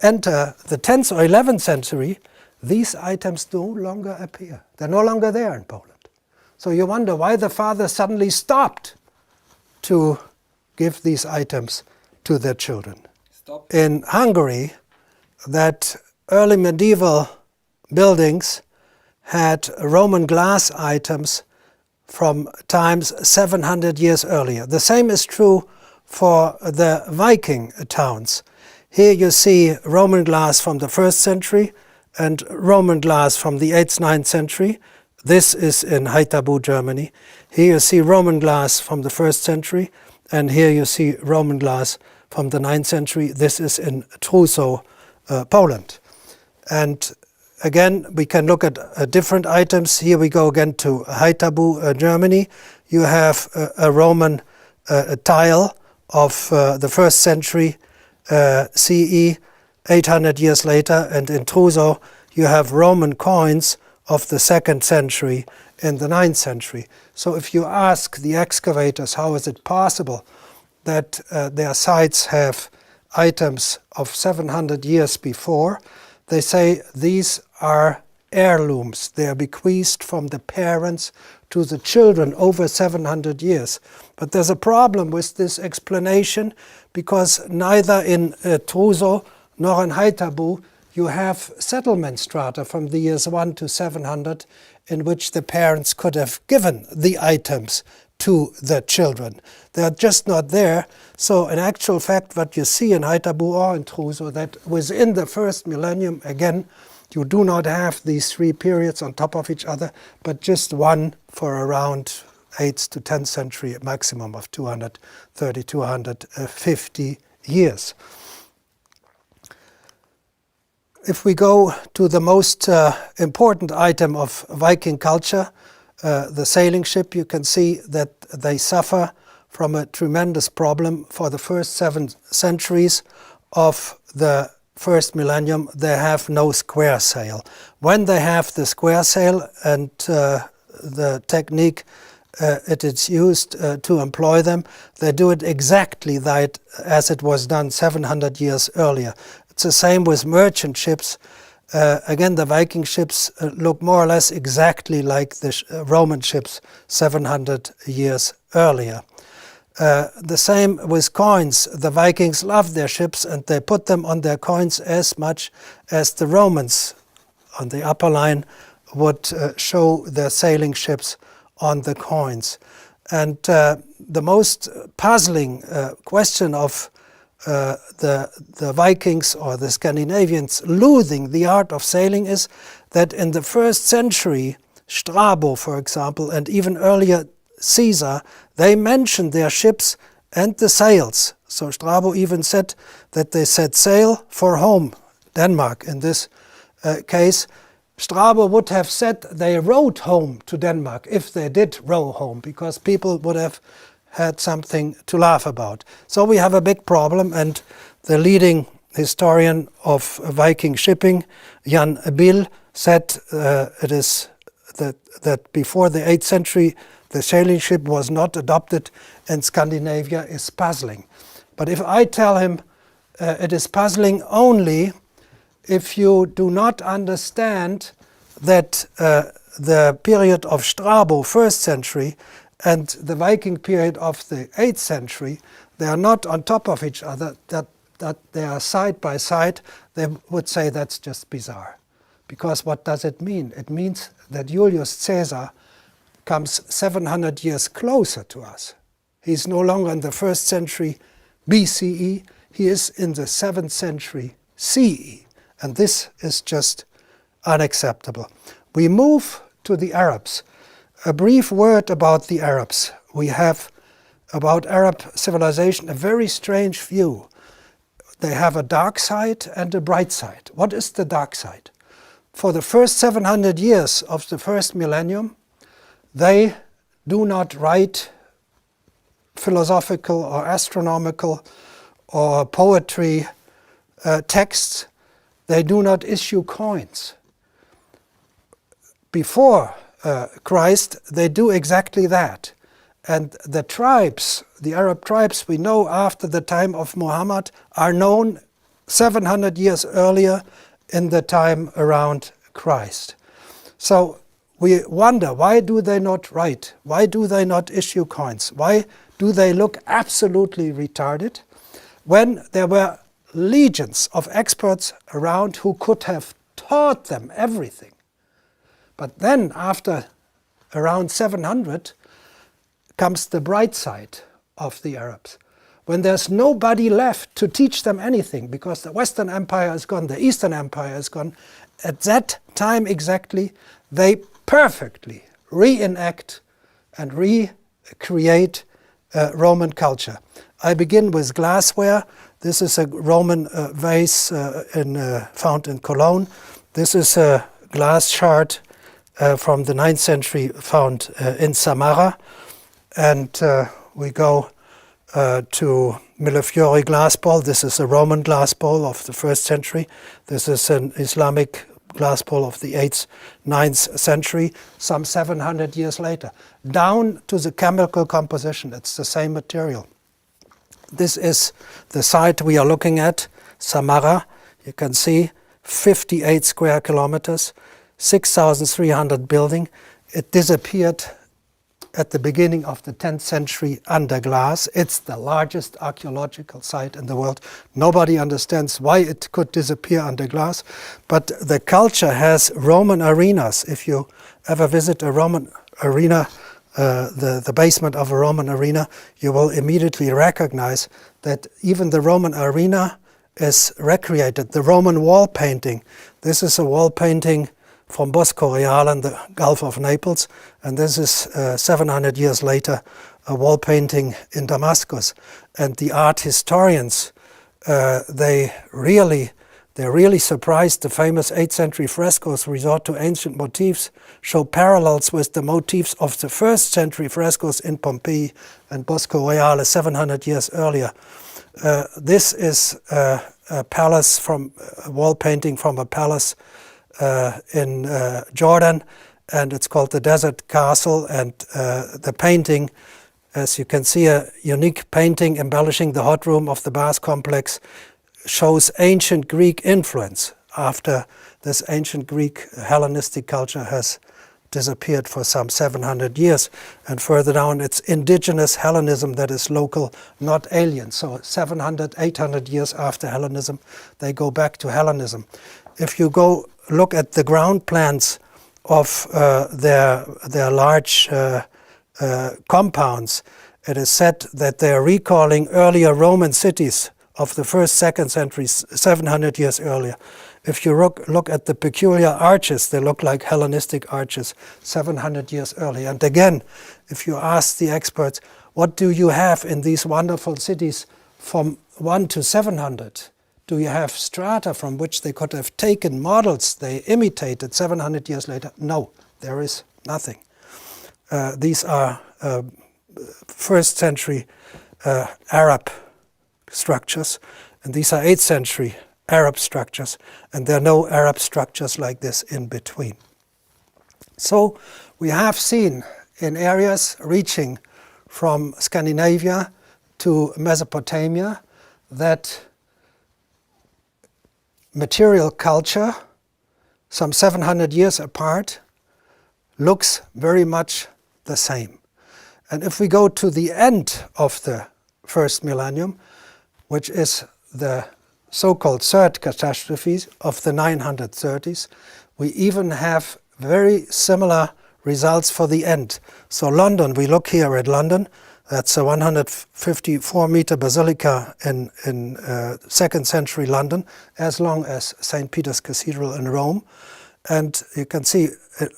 enter the 10th or 11th century, these items no longer appear. They're no longer there in Poland. So you wonder why the father suddenly stopped to give these items to their children. In Hungary, that early medieval buildings had Roman glass items from times 700 years earlier. The same is true for the Viking towns. Here you see Roman glass from the 1st century and Roman glass from the 8th, 9th century. This is in Haithabu, Germany. Here you see Roman glass from the 1st century, and here you see Roman glass from the 9th century. This is in Trousseau, Poland. And again, we can look at different items. Here we go again to Haithabu, Germany. You have a Roman tile of the 1st century CE, 800 years later, and in Trousseau you have Roman coins of the 2nd century in the 9th century. So if you ask the excavators how is it possible that their sites have items of 700 years before, they say these are heirlooms. They are bequeathed from the parents to the children over 700 years. But there's a problem with this explanation because neither in Trousseau nor in Haithabu you have settlement strata from the years 1 to 700 in which the parents could have given the items to the children. They are just not there. So in actual fact, what you see in Haithabu or in Trousseau, that within the 1st millennium, again, you do not have these 3 periods on top of each other, but just one for around 8th to 10th century, a maximum of 230, 250 years. If we go to the most important item of Viking culture, the sailing ship, you can see that they suffer from a tremendous problem. For the first 7 centuries of the 1st millennium, they have no square sail. When they have the square sail and the technique it is used to employ them, they do it exactly that as it was done 700 years earlier. It's the same with merchant ships. Again, the Viking ships look more or less exactly like the Roman ships 700 years earlier. The same with coins. The Vikings loved their ships and they put them on their coins as much as the Romans on the upper line would show their sailing ships on the coins. And the most puzzling question of the Vikings or the Scandinavians losing the art of sailing is that in the 1st century, Strabo, for example, and even earlier Caesar, they mentioned their ships and the sails. So Strabo even said that they set sail for home, Denmark in this case. Strabo would have said they rowed home to Denmark if they did row home, because people would have had something to laugh about. So we have a big problem, and the leading historian of Viking shipping, Jan Bill, said it is that before the 8th century the sailing ship was not adopted in Scandinavia is puzzling. But if I tell him it is puzzling only if you do not understand that the period of Strabo, 1st century, and the Viking period of the 8th century, they are not on top of each other, that they are side by side, they would say that's just bizarre. Because what does it mean? It means that Julius Caesar comes 700 years closer to us. He's no longer in the 1st century BCE, he is in the 7th century CE. And this is just unacceptable. We move to the Arabs. A brief word about the Arabs. We have about Arab civilization a very strange view. They have a dark side and a bright side. What is the dark side? For the first 700 years of the first millennium, they do not write philosophical or astronomical or poetry texts. They do not issue coins. Before Christ, they do exactly that. And the tribes, the Arab tribes we know after the time of Muhammad, are known 700 years earlier in the time around Christ. So we wonder, why do they not write? Why do they not issue coins? Why do they look absolutely retarded when there were legions of experts around who could have taught them everything? But then after around 700 comes the bright side of the Arabs. When there's nobody left to teach them anything, because the Western Empire is gone, the Eastern Empire is gone, at that time exactly, they perfectly reenact and recreate Roman culture. I begin with glassware. This is a Roman vase found in Cologne. This is a glass shard from the 9th century found in Samarra. And we go to Millefiori glass bowl. This is a Roman glass bowl of the 1st century. This is an Islamic glass bowl of the 8th, 9th century, some 700 years later. Down to the chemical composition, it's the same material. This is the site we are looking at, Samarra. You can see 58 square kilometers, 6,300 building. It disappeared at the beginning of the 10th century under glass. It's the largest archaeological site in the world. Nobody understands why it could disappear under glass, but the culture has Roman arenas. If you ever visit a Roman arena, the basement of a Roman arena, you will immediately recognize that even the Roman arena is recreated. The Roman wall painting, this is a wall painting from Bosco Reale in the Gulf of Naples, and this is 700 years later a wall painting in Damascus. And the art historians, they really surprised. The famous 8th century frescoes resort to ancient motifs, show parallels with the motifs of the 1st century frescoes in Pompeii and Bosco Reale 700 years earlier. This is a palace from a wall painting from a palace in Jordan, and it's called the Desert Castle. And the painting, as you can see, a unique painting embellishing the hot room of the bath complex, shows ancient Greek influence after this ancient Greek Hellenistic culture has disappeared for some 700 years. And further down, it's indigenous Hellenism that is local, not alien. So 700, 800 years after Hellenism, they go back to Hellenism. If you go look at the ground plans of their large compounds, it is said that they are recalling earlier Roman cities of the 1st, 2nd centuries, 700 years earlier. If you look at the peculiar arches, they look like Hellenistic arches 700 years earlier. And again, if you ask the experts, what do you have in these wonderful cities from 1 to 700? Do you have strata from which they could have taken models they imitated 700 years later? No, there is nothing. These are 1st century Arab structures, and these are 8th century Arab structures, and there are no Arab structures like this in between. So we have seen in areas reaching from Scandinavia to Mesopotamia that material culture, some 700 years apart, looks very much the same. And if we go to the end of the first millennium, which is the so-called third catastrophe of the 930s, we even have very similar results for the end. So London, we look here at London, that's a 154-meter basilica in 2nd century London, as long as St. Peter's Cathedral in Rome. And you can see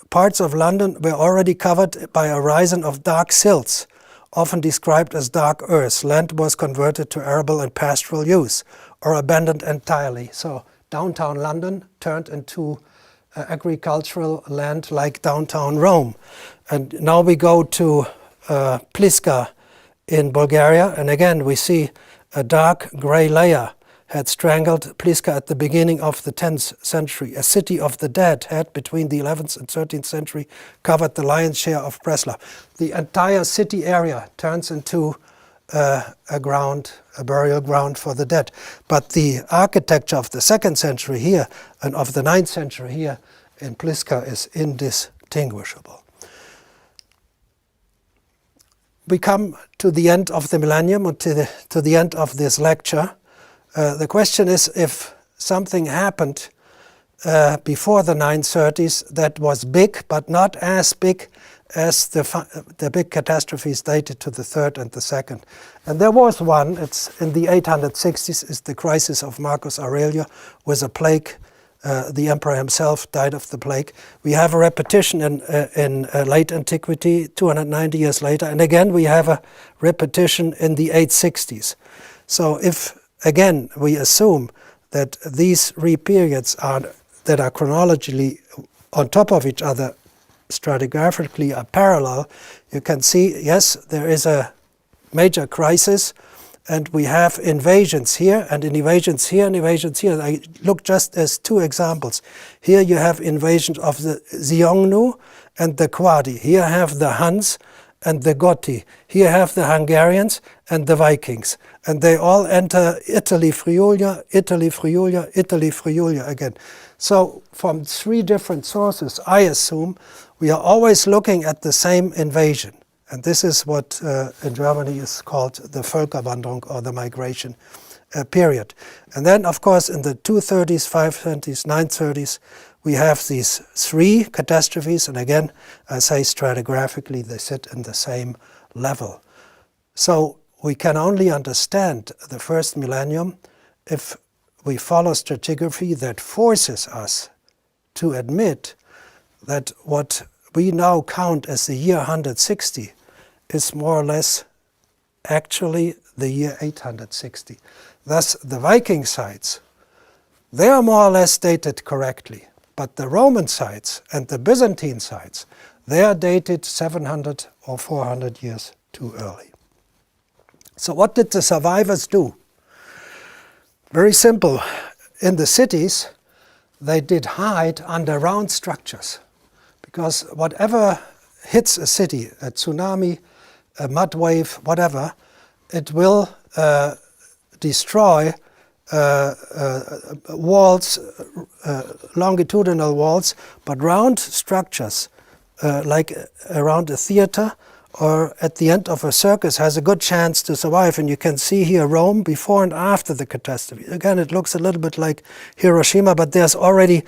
parts of London were already covered by a horizon of dark silts, often described as dark earth. Land was converted to arable and pastoral use, or abandoned entirely. So downtown London turned into agricultural land like downtown Rome. And now we go to Pliska in Bulgaria, and again we see a dark gray layer had strangled Pliska at the beginning of the 10th century. A city of the dead had, between the 11th and 13th century, covered the lion's share of Preslav. The entire city area turns into a burial ground for the dead. But the architecture of the 2nd century here and of the 9th century here in Pliska is indistinguishable. We come to the end of the millennium, or to the end of this lecture. The question is if something happened before the 930s that was big, but not as big as the big catastrophes dated to the 3rd and the 2nd. And there was one, it's in the 860s, is the crisis of Marcus Aurelius with a plague. The emperor himself died of the plague. We have a repetition in late antiquity, 290 years later, and again we have a repetition in the 860s. So if, again, we assume that these three periods that are chronologically on top of each other, stratigraphically are parallel, you can see, yes, there is a major crisis, and we have invasions here, and invasions here, and invasions here. I look just as two examples. Here you have invasions of the Xiongnu and the Quadi. Here have the Huns and the Gothi. Here have the Hungarians and the Vikings. And they all enter Italy, Friulia, Italy, Friulia, Italy, Friulia again. So from three different sources, I assume, we are always looking at the same invasion. And this is what in Germany is called the Völkerwanderung, or the migration period. And then, of course, in the 230s, 530s, 930s, we have these three catastrophes, and again, I say stratigraphically, they sit in the same level. So we can only understand the first millennium if we follow stratigraphy that forces us to admit that what we now count as the year 160 is more or less actually the year 860. Thus, the Viking sites, they are more or less dated correctly, but the Roman sites and the Byzantine sites, they are dated 700 or 400 years too early. So what did the survivors do? Very simple. In the cities, they did hide under round structures, because whatever hits a city, a tsunami, a mud wave, whatever, it will destroy walls, longitudinal walls, but round structures, like around a theater or at the end of a circus, has a good chance to survive. And you can see here Rome before and after the catastrophe. Again, it looks a little bit like Hiroshima, but there's already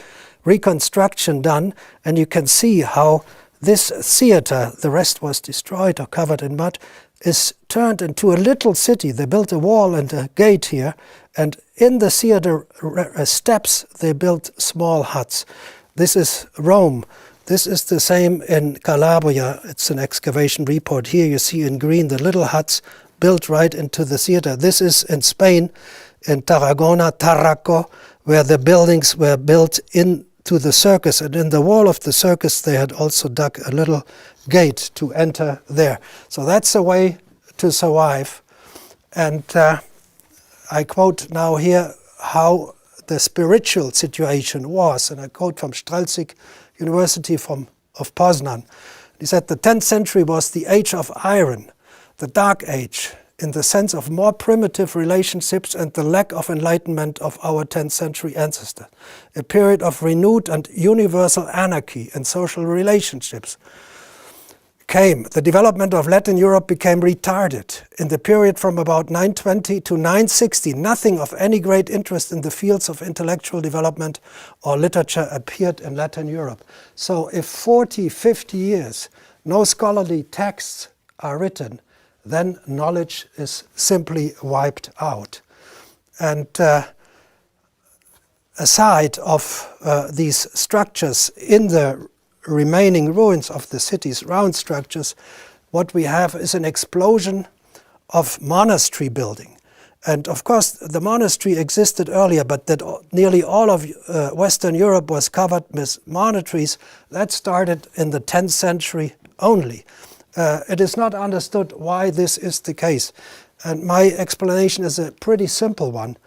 reconstruction done, and you can see how this theater, the rest was destroyed or covered in mud, is turned into a little city. They built a wall and a gate here, and in the theater steps they built small huts. This is Rome. This is the same in Calabria. It's an excavation report. Here you see in green the little huts built right into the theater. This is in Spain, in Tarragona, Tarraco, where the buildings were built into the circus. And in the wall of the circus they had also dug a little gate to enter there. So that's a way to survive. And I quote now here how the spiritual situation was, and I quote from Streltsik University of Poznan. He said the 10th century was the age of iron, the dark age, in the sense of more primitive relationships and the lack of enlightenment of our 10th century ancestors. A period of renewed and universal anarchy in social relationships came. The development of Latin Europe became retarded. In the period from about 920 to 960, nothing of any great interest in the fields of intellectual development or literature appeared in Latin Europe. So if 40, 50 years, no scholarly texts are written, then knowledge is simply wiped out. And aside of these structures in the remaining ruins of the cities, round structures, what we have is an explosion of monastery building. And of course, the monastery existed earlier, but that nearly all of Western Europe was covered with monasteries. That started in the 10th century only. It is not understood why this is the case. And my explanation is a pretty simple one.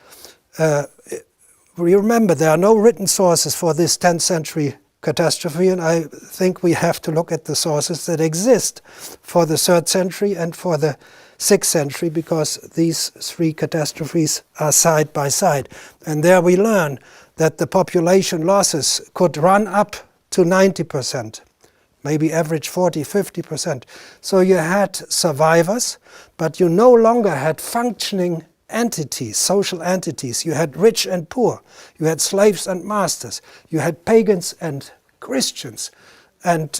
Remember, there are no written sources for this 10th century catastrophe, and I think we have to look at the sources that exist for the 3rd century and for the 6th century, because these three catastrophes are side by side. And there we learn that the population losses could run up to 90%. Maybe average 40, 50%. So you had survivors, but you no longer had functioning entities, social entities. You had rich and poor. You had slaves and masters. You had pagans and Christians. And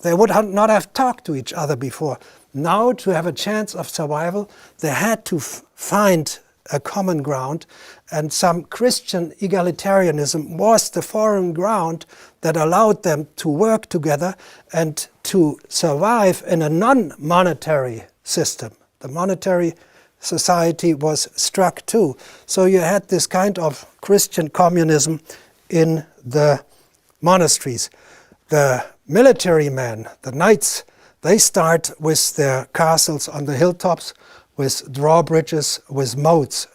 they would not have talked to each other before. Now, to have a chance of survival, they had to find a common ground, and some Christian egalitarianism was the foreign ground that allowed them to work together and to survive in a non-monetary system. The monetary society was struck too. So you had this kind of Christian communism in the monasteries. The military men, the knights, they start with their castles on the hilltops, with drawbridges, with moats,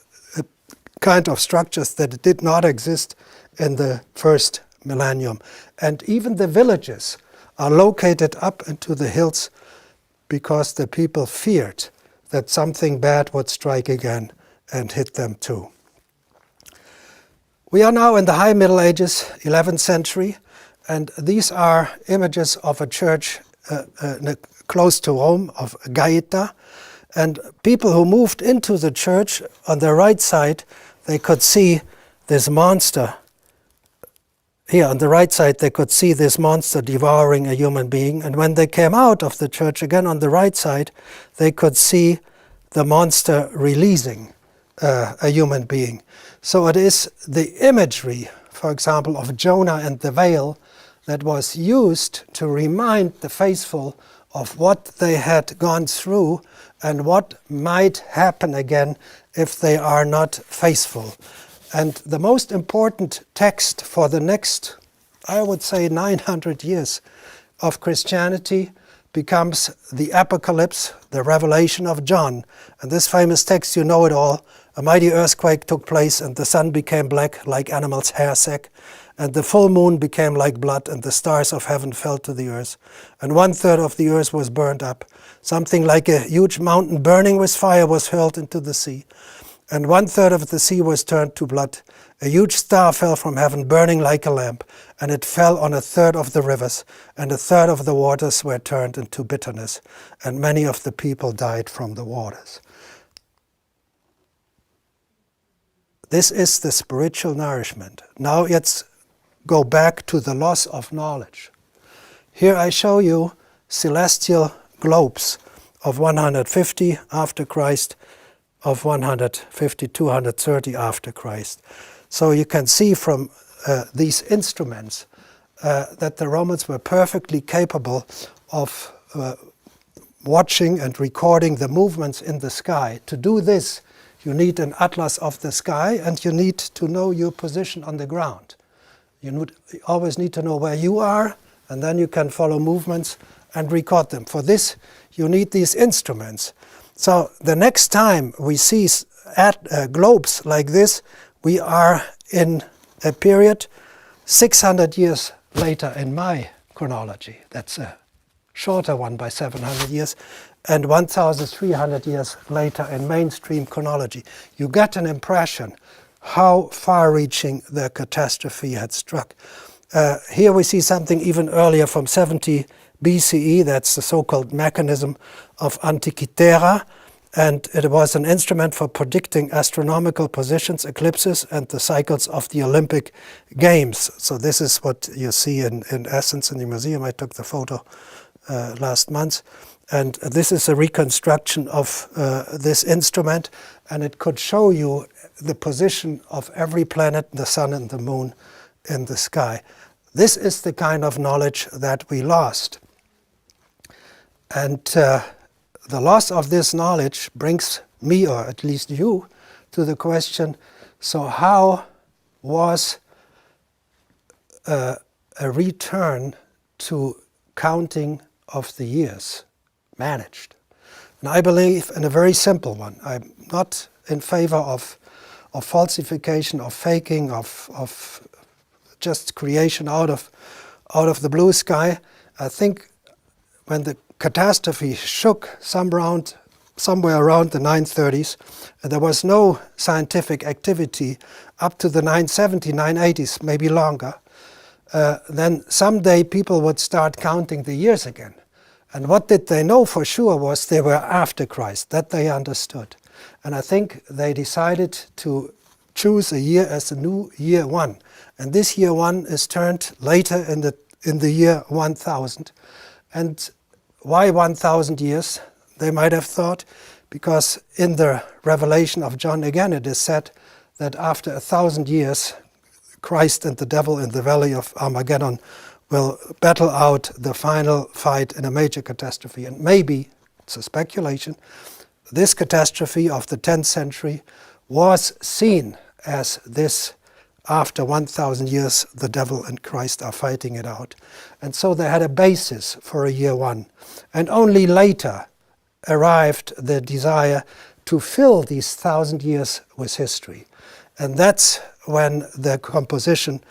kind of structures that did not exist in the first millennium. And even the villages are located up into the hills because the people feared that something bad would strike again and hit them too. We are now in the High Middle Ages, 11th century, and these are images of a church close to Rome, of Gaeta. And people who moved into the church, on the right side, they could see this monster. Here on the right side, they could see this monster devouring a human being. And when they came out of the church, again on the right side, they could see the monster releasing a human being. So it is the imagery, for example, of Jonah and the whale that was used to remind the faithful of what they had gone through and what might happen again if they are not faithful. And the most important text for the next, I would say, 900 years of Christianity becomes the Apocalypse, the Revelation of John. And this famous text, you know it all. A mighty earthquake took place, and the sun became black like animal's hair sack, and the full moon became like blood, and the stars of heaven fell to the earth. And 1/3 of the earth was burned up. Something like a huge mountain burning with fire was hurled into the sea. And 1/3 of the sea was turned to blood. A huge star fell from heaven, burning like a lamp, and it fell on 1/3 of the rivers, and 1/3 of the waters were turned into bitterness, and many of the people died from the waters. This is the spiritual nourishment. Now let's go back to the loss of knowledge. Here I show you celestial globes of 150 after Christ, of 150, 230 after Christ. So you can see from these instruments that the Romans were perfectly capable of watching and recording the movements in the sky. To do this, you need an atlas of the sky, and you need to know your position on the ground. You always need to know where you are, and then you can follow movements and record them. For this, you need these instruments. So the next time we see globes like this, we are in a period 600 years later in my chronology. That's a shorter one by 700 years, and 1,300 years later in mainstream chronology. You get an impression how far-reaching the catastrophe had struck. Here we see something even earlier from 70 BCE. That's the so-called mechanism of Antikythera, and it was an instrument for predicting astronomical positions, eclipses, and the cycles of the Olympic Games. So this is what you see in essence in the museum. I took the photo last month. And this is a reconstruction of this instrument, and it could show you the position of every planet, the sun and the moon in the sky. This is the kind of knowledge that we lost. And the loss of this knowledge brings me, or at least you, to the question, so how was a return to counting of the years managed? And I believe in a very simple one. I'm not in favor of falsification, of faking, of just creation out of the blue sky. I think when the catastrophe shook somewhere around the 930s, and there was no scientific activity up to the 970s, 980s, maybe longer, then someday people would start counting the years again. And what did they know for sure was they were after Christ, that they understood. And I think they decided to choose a year as the new year one. And this year one is turned later in the year 1000. And why 1000 years? They might have thought, because in the Revelation of John again it is said that after 1,000 years Christ and the devil in the valley of Armageddon will battle out the final fight in a major catastrophe. And maybe, it's a speculation, this catastrophe of the 10th century was seen as this: after 1,000 years the devil and Christ are fighting it out. And so they had a basis for a year one. And only later arrived the desire to fill these 1,000 years with history. And that's when the composition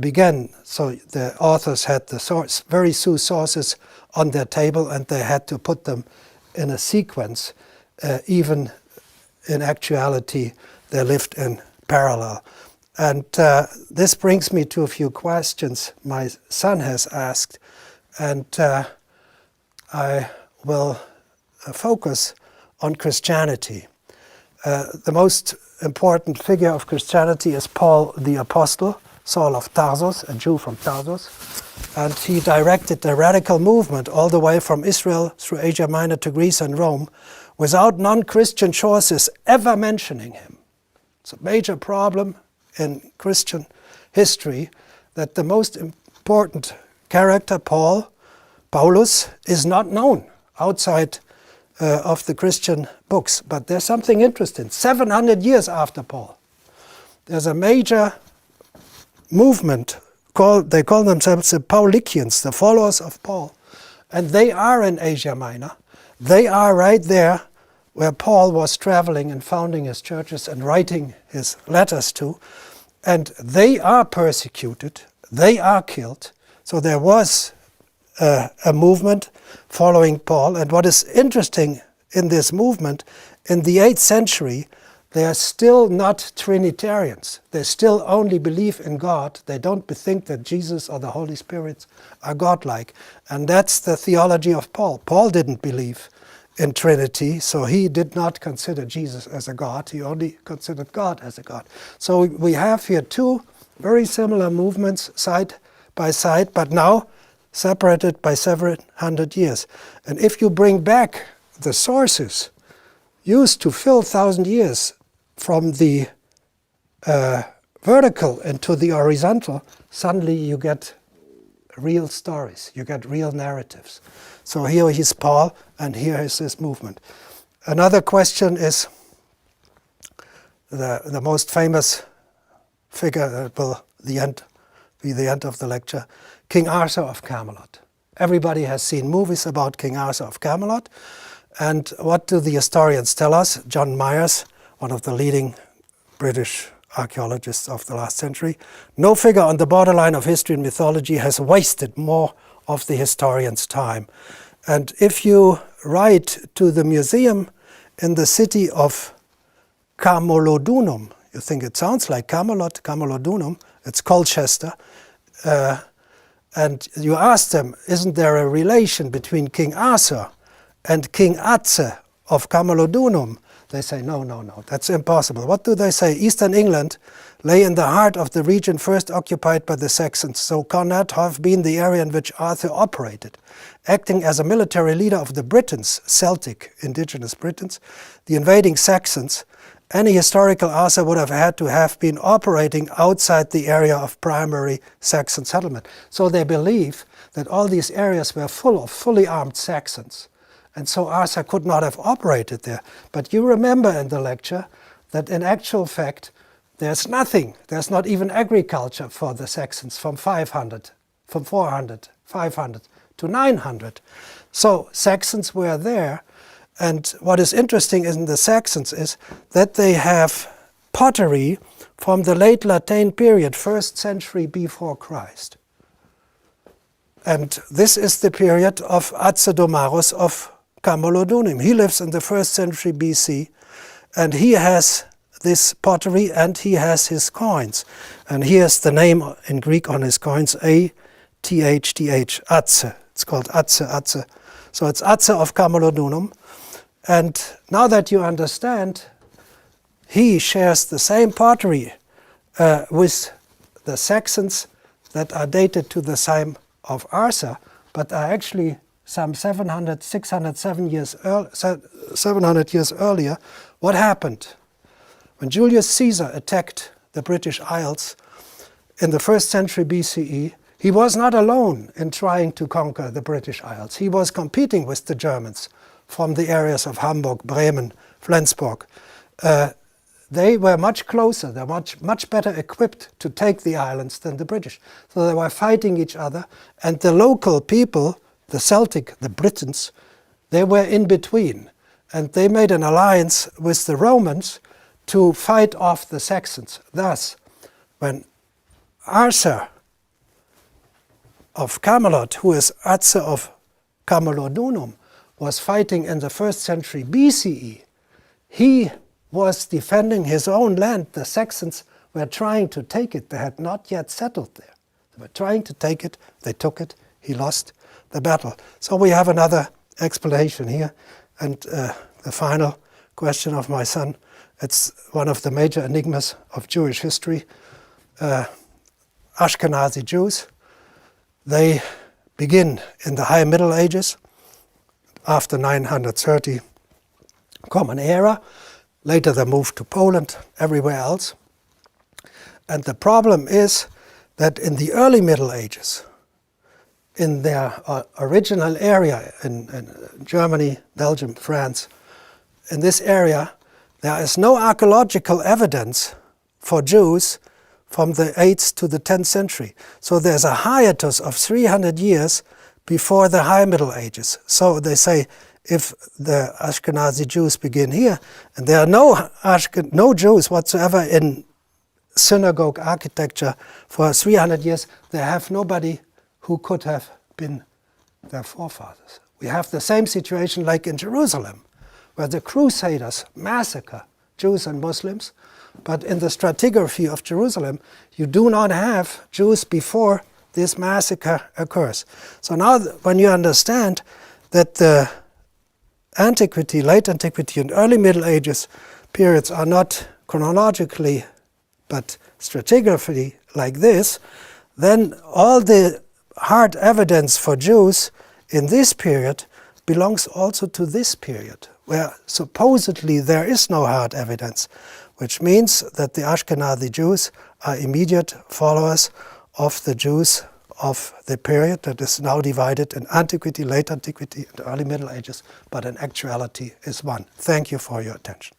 began. So the authors had the very few sources on their table, and they had to put them in a sequence. Even in actuality, they lived in parallel. And this brings me to a few questions my son has asked, and I will focus on Christianity. The most important figure of Christianity is Paul the Apostle, Saul of Tarsus, a Jew from Tarsus, and he directed the radical movement all the way from Israel through Asia Minor to Greece and Rome without non-Christian sources ever mentioning him. It's a major problem in Christian history that the most important character, Paulus, is not known outside of the Christian books. But there's something interesting. 700 years after Paul, there's a major movement they call themselves the Paulicians, the followers of Paul. And they are in Asia Minor. They are right there where Paul was traveling and founding his churches and writing his letters to. And they are persecuted. They are killed. So there was a movement following Paul. And what is interesting in this movement, in the 8th century, they are still not Trinitarians. They still only believe in God. They don't think that Jesus or the Holy Spirit are godlike. And that's the theology of Paul. Paul didn't believe in Trinity, so he did not consider Jesus as a God. He only considered God as a God. So we have here two very similar movements side by side, but now separated by several hundred years. And if you bring back the sources used to fill 1,000 years from the vertical into the horizontal, suddenly you get real stories, you get real narratives. So here is Paul, and here is this movement. Another question is the most famous figure that will be the end of the lecture, King Arthur of Camelot. Everybody has seen movies about King Arthur of Camelot. And what do the historians tell us? John Myers, one of the leading British archaeologists of the last century. No figure on the borderline of history and mythology has wasted more of the historian's time. And if you write to the museum in the city of Camulodunum, you think it sounds like Camelot, Camulodunum, it's Colchester, and you ask them, isn't there a relation between King Arthur and King Atze of Camulodunum? They say, no, that's impossible. What do they say? Eastern England lay in the heart of the region first occupied by the Saxons, so cannot have been the area in which Arthur operated. Acting as a military leader of the Britons, Celtic, indigenous Britons, the invading Saxons, any historical Arthur would have had to have been operating outside the area of primary Saxon settlement. So they believe that all these areas were full of fully armed Saxons. And so Arthur could not have operated there. But you remember in the lecture that in actual fact, there's nothing. There's not even agriculture for the Saxons from 400, 500 to 900. So Saxons were there. And what is interesting in the Saxons is that they have pottery from the late Latine period, 1st century before Christ. And this is the period of Atze of Camulodunum. He lives in the 1st century BC, and he has this pottery and he has his coins. And here's the name in Greek on his coins, A-T-H-T-H, Atze. It's called Atze. So it's Atze of Camulodunum. And now that you understand, he shares the same pottery with the Saxons that are dated to the time of Arthur, but are actually some 700 years earlier. What happened? When Julius Caesar attacked the British Isles in the 1st century BCE, he was not alone in trying to conquer the British Isles. He was competing with the Germans from the areas of Hamburg, Bremen, Flensburg. They were much closer, they were much better equipped to take the islands than the British. So they were fighting each other, and the local people, the Celtic, the Britons, they were in between. And they made an alliance with the Romans to fight off the Saxons. Thus, when Arthur of Camelot, who is Atze of Camulodunum, was fighting in the 1st century BCE, he was defending his own land. The Saxons were trying to take it. They had not yet settled there. They were trying to take it. They took it. He lost the battle. So we have another explanation here. And the final question of my son, it's one of the major enigmas of Jewish history. Ashkenazi Jews, they begin in the High Middle Ages, after 930 Common Era. Later they moved to Poland, everywhere else. And the problem is that in the early Middle Ages, in their original area in Germany, Belgium, France, in this area, there is no archaeological evidence for Jews from the 8th to the 10th century. So there's a hiatus of 300 years before the High Middle Ages. So they say if the Ashkenazi Jews begin here, and there are no Jews whatsoever in synagogue architecture for 300 years, they have nobody who could have been their forefathers. We have the same situation like in Jerusalem, where the Crusaders massacre Jews and Muslims, but in the stratigraphy of Jerusalem, you do not have Jews before this massacre occurs. So now when you understand that the Antiquity, late Antiquity, and early Middle Ages periods are not chronologically but stratigraphically like this, then all the hard evidence for Jews in this period belongs also to this period, where supposedly there is no hard evidence, which means that the Ashkenazi Jews are immediate followers of the Jews of the period that is now divided in Antiquity, Late Antiquity, and Early Middle Ages, but in actuality is one. Thank you for your attention.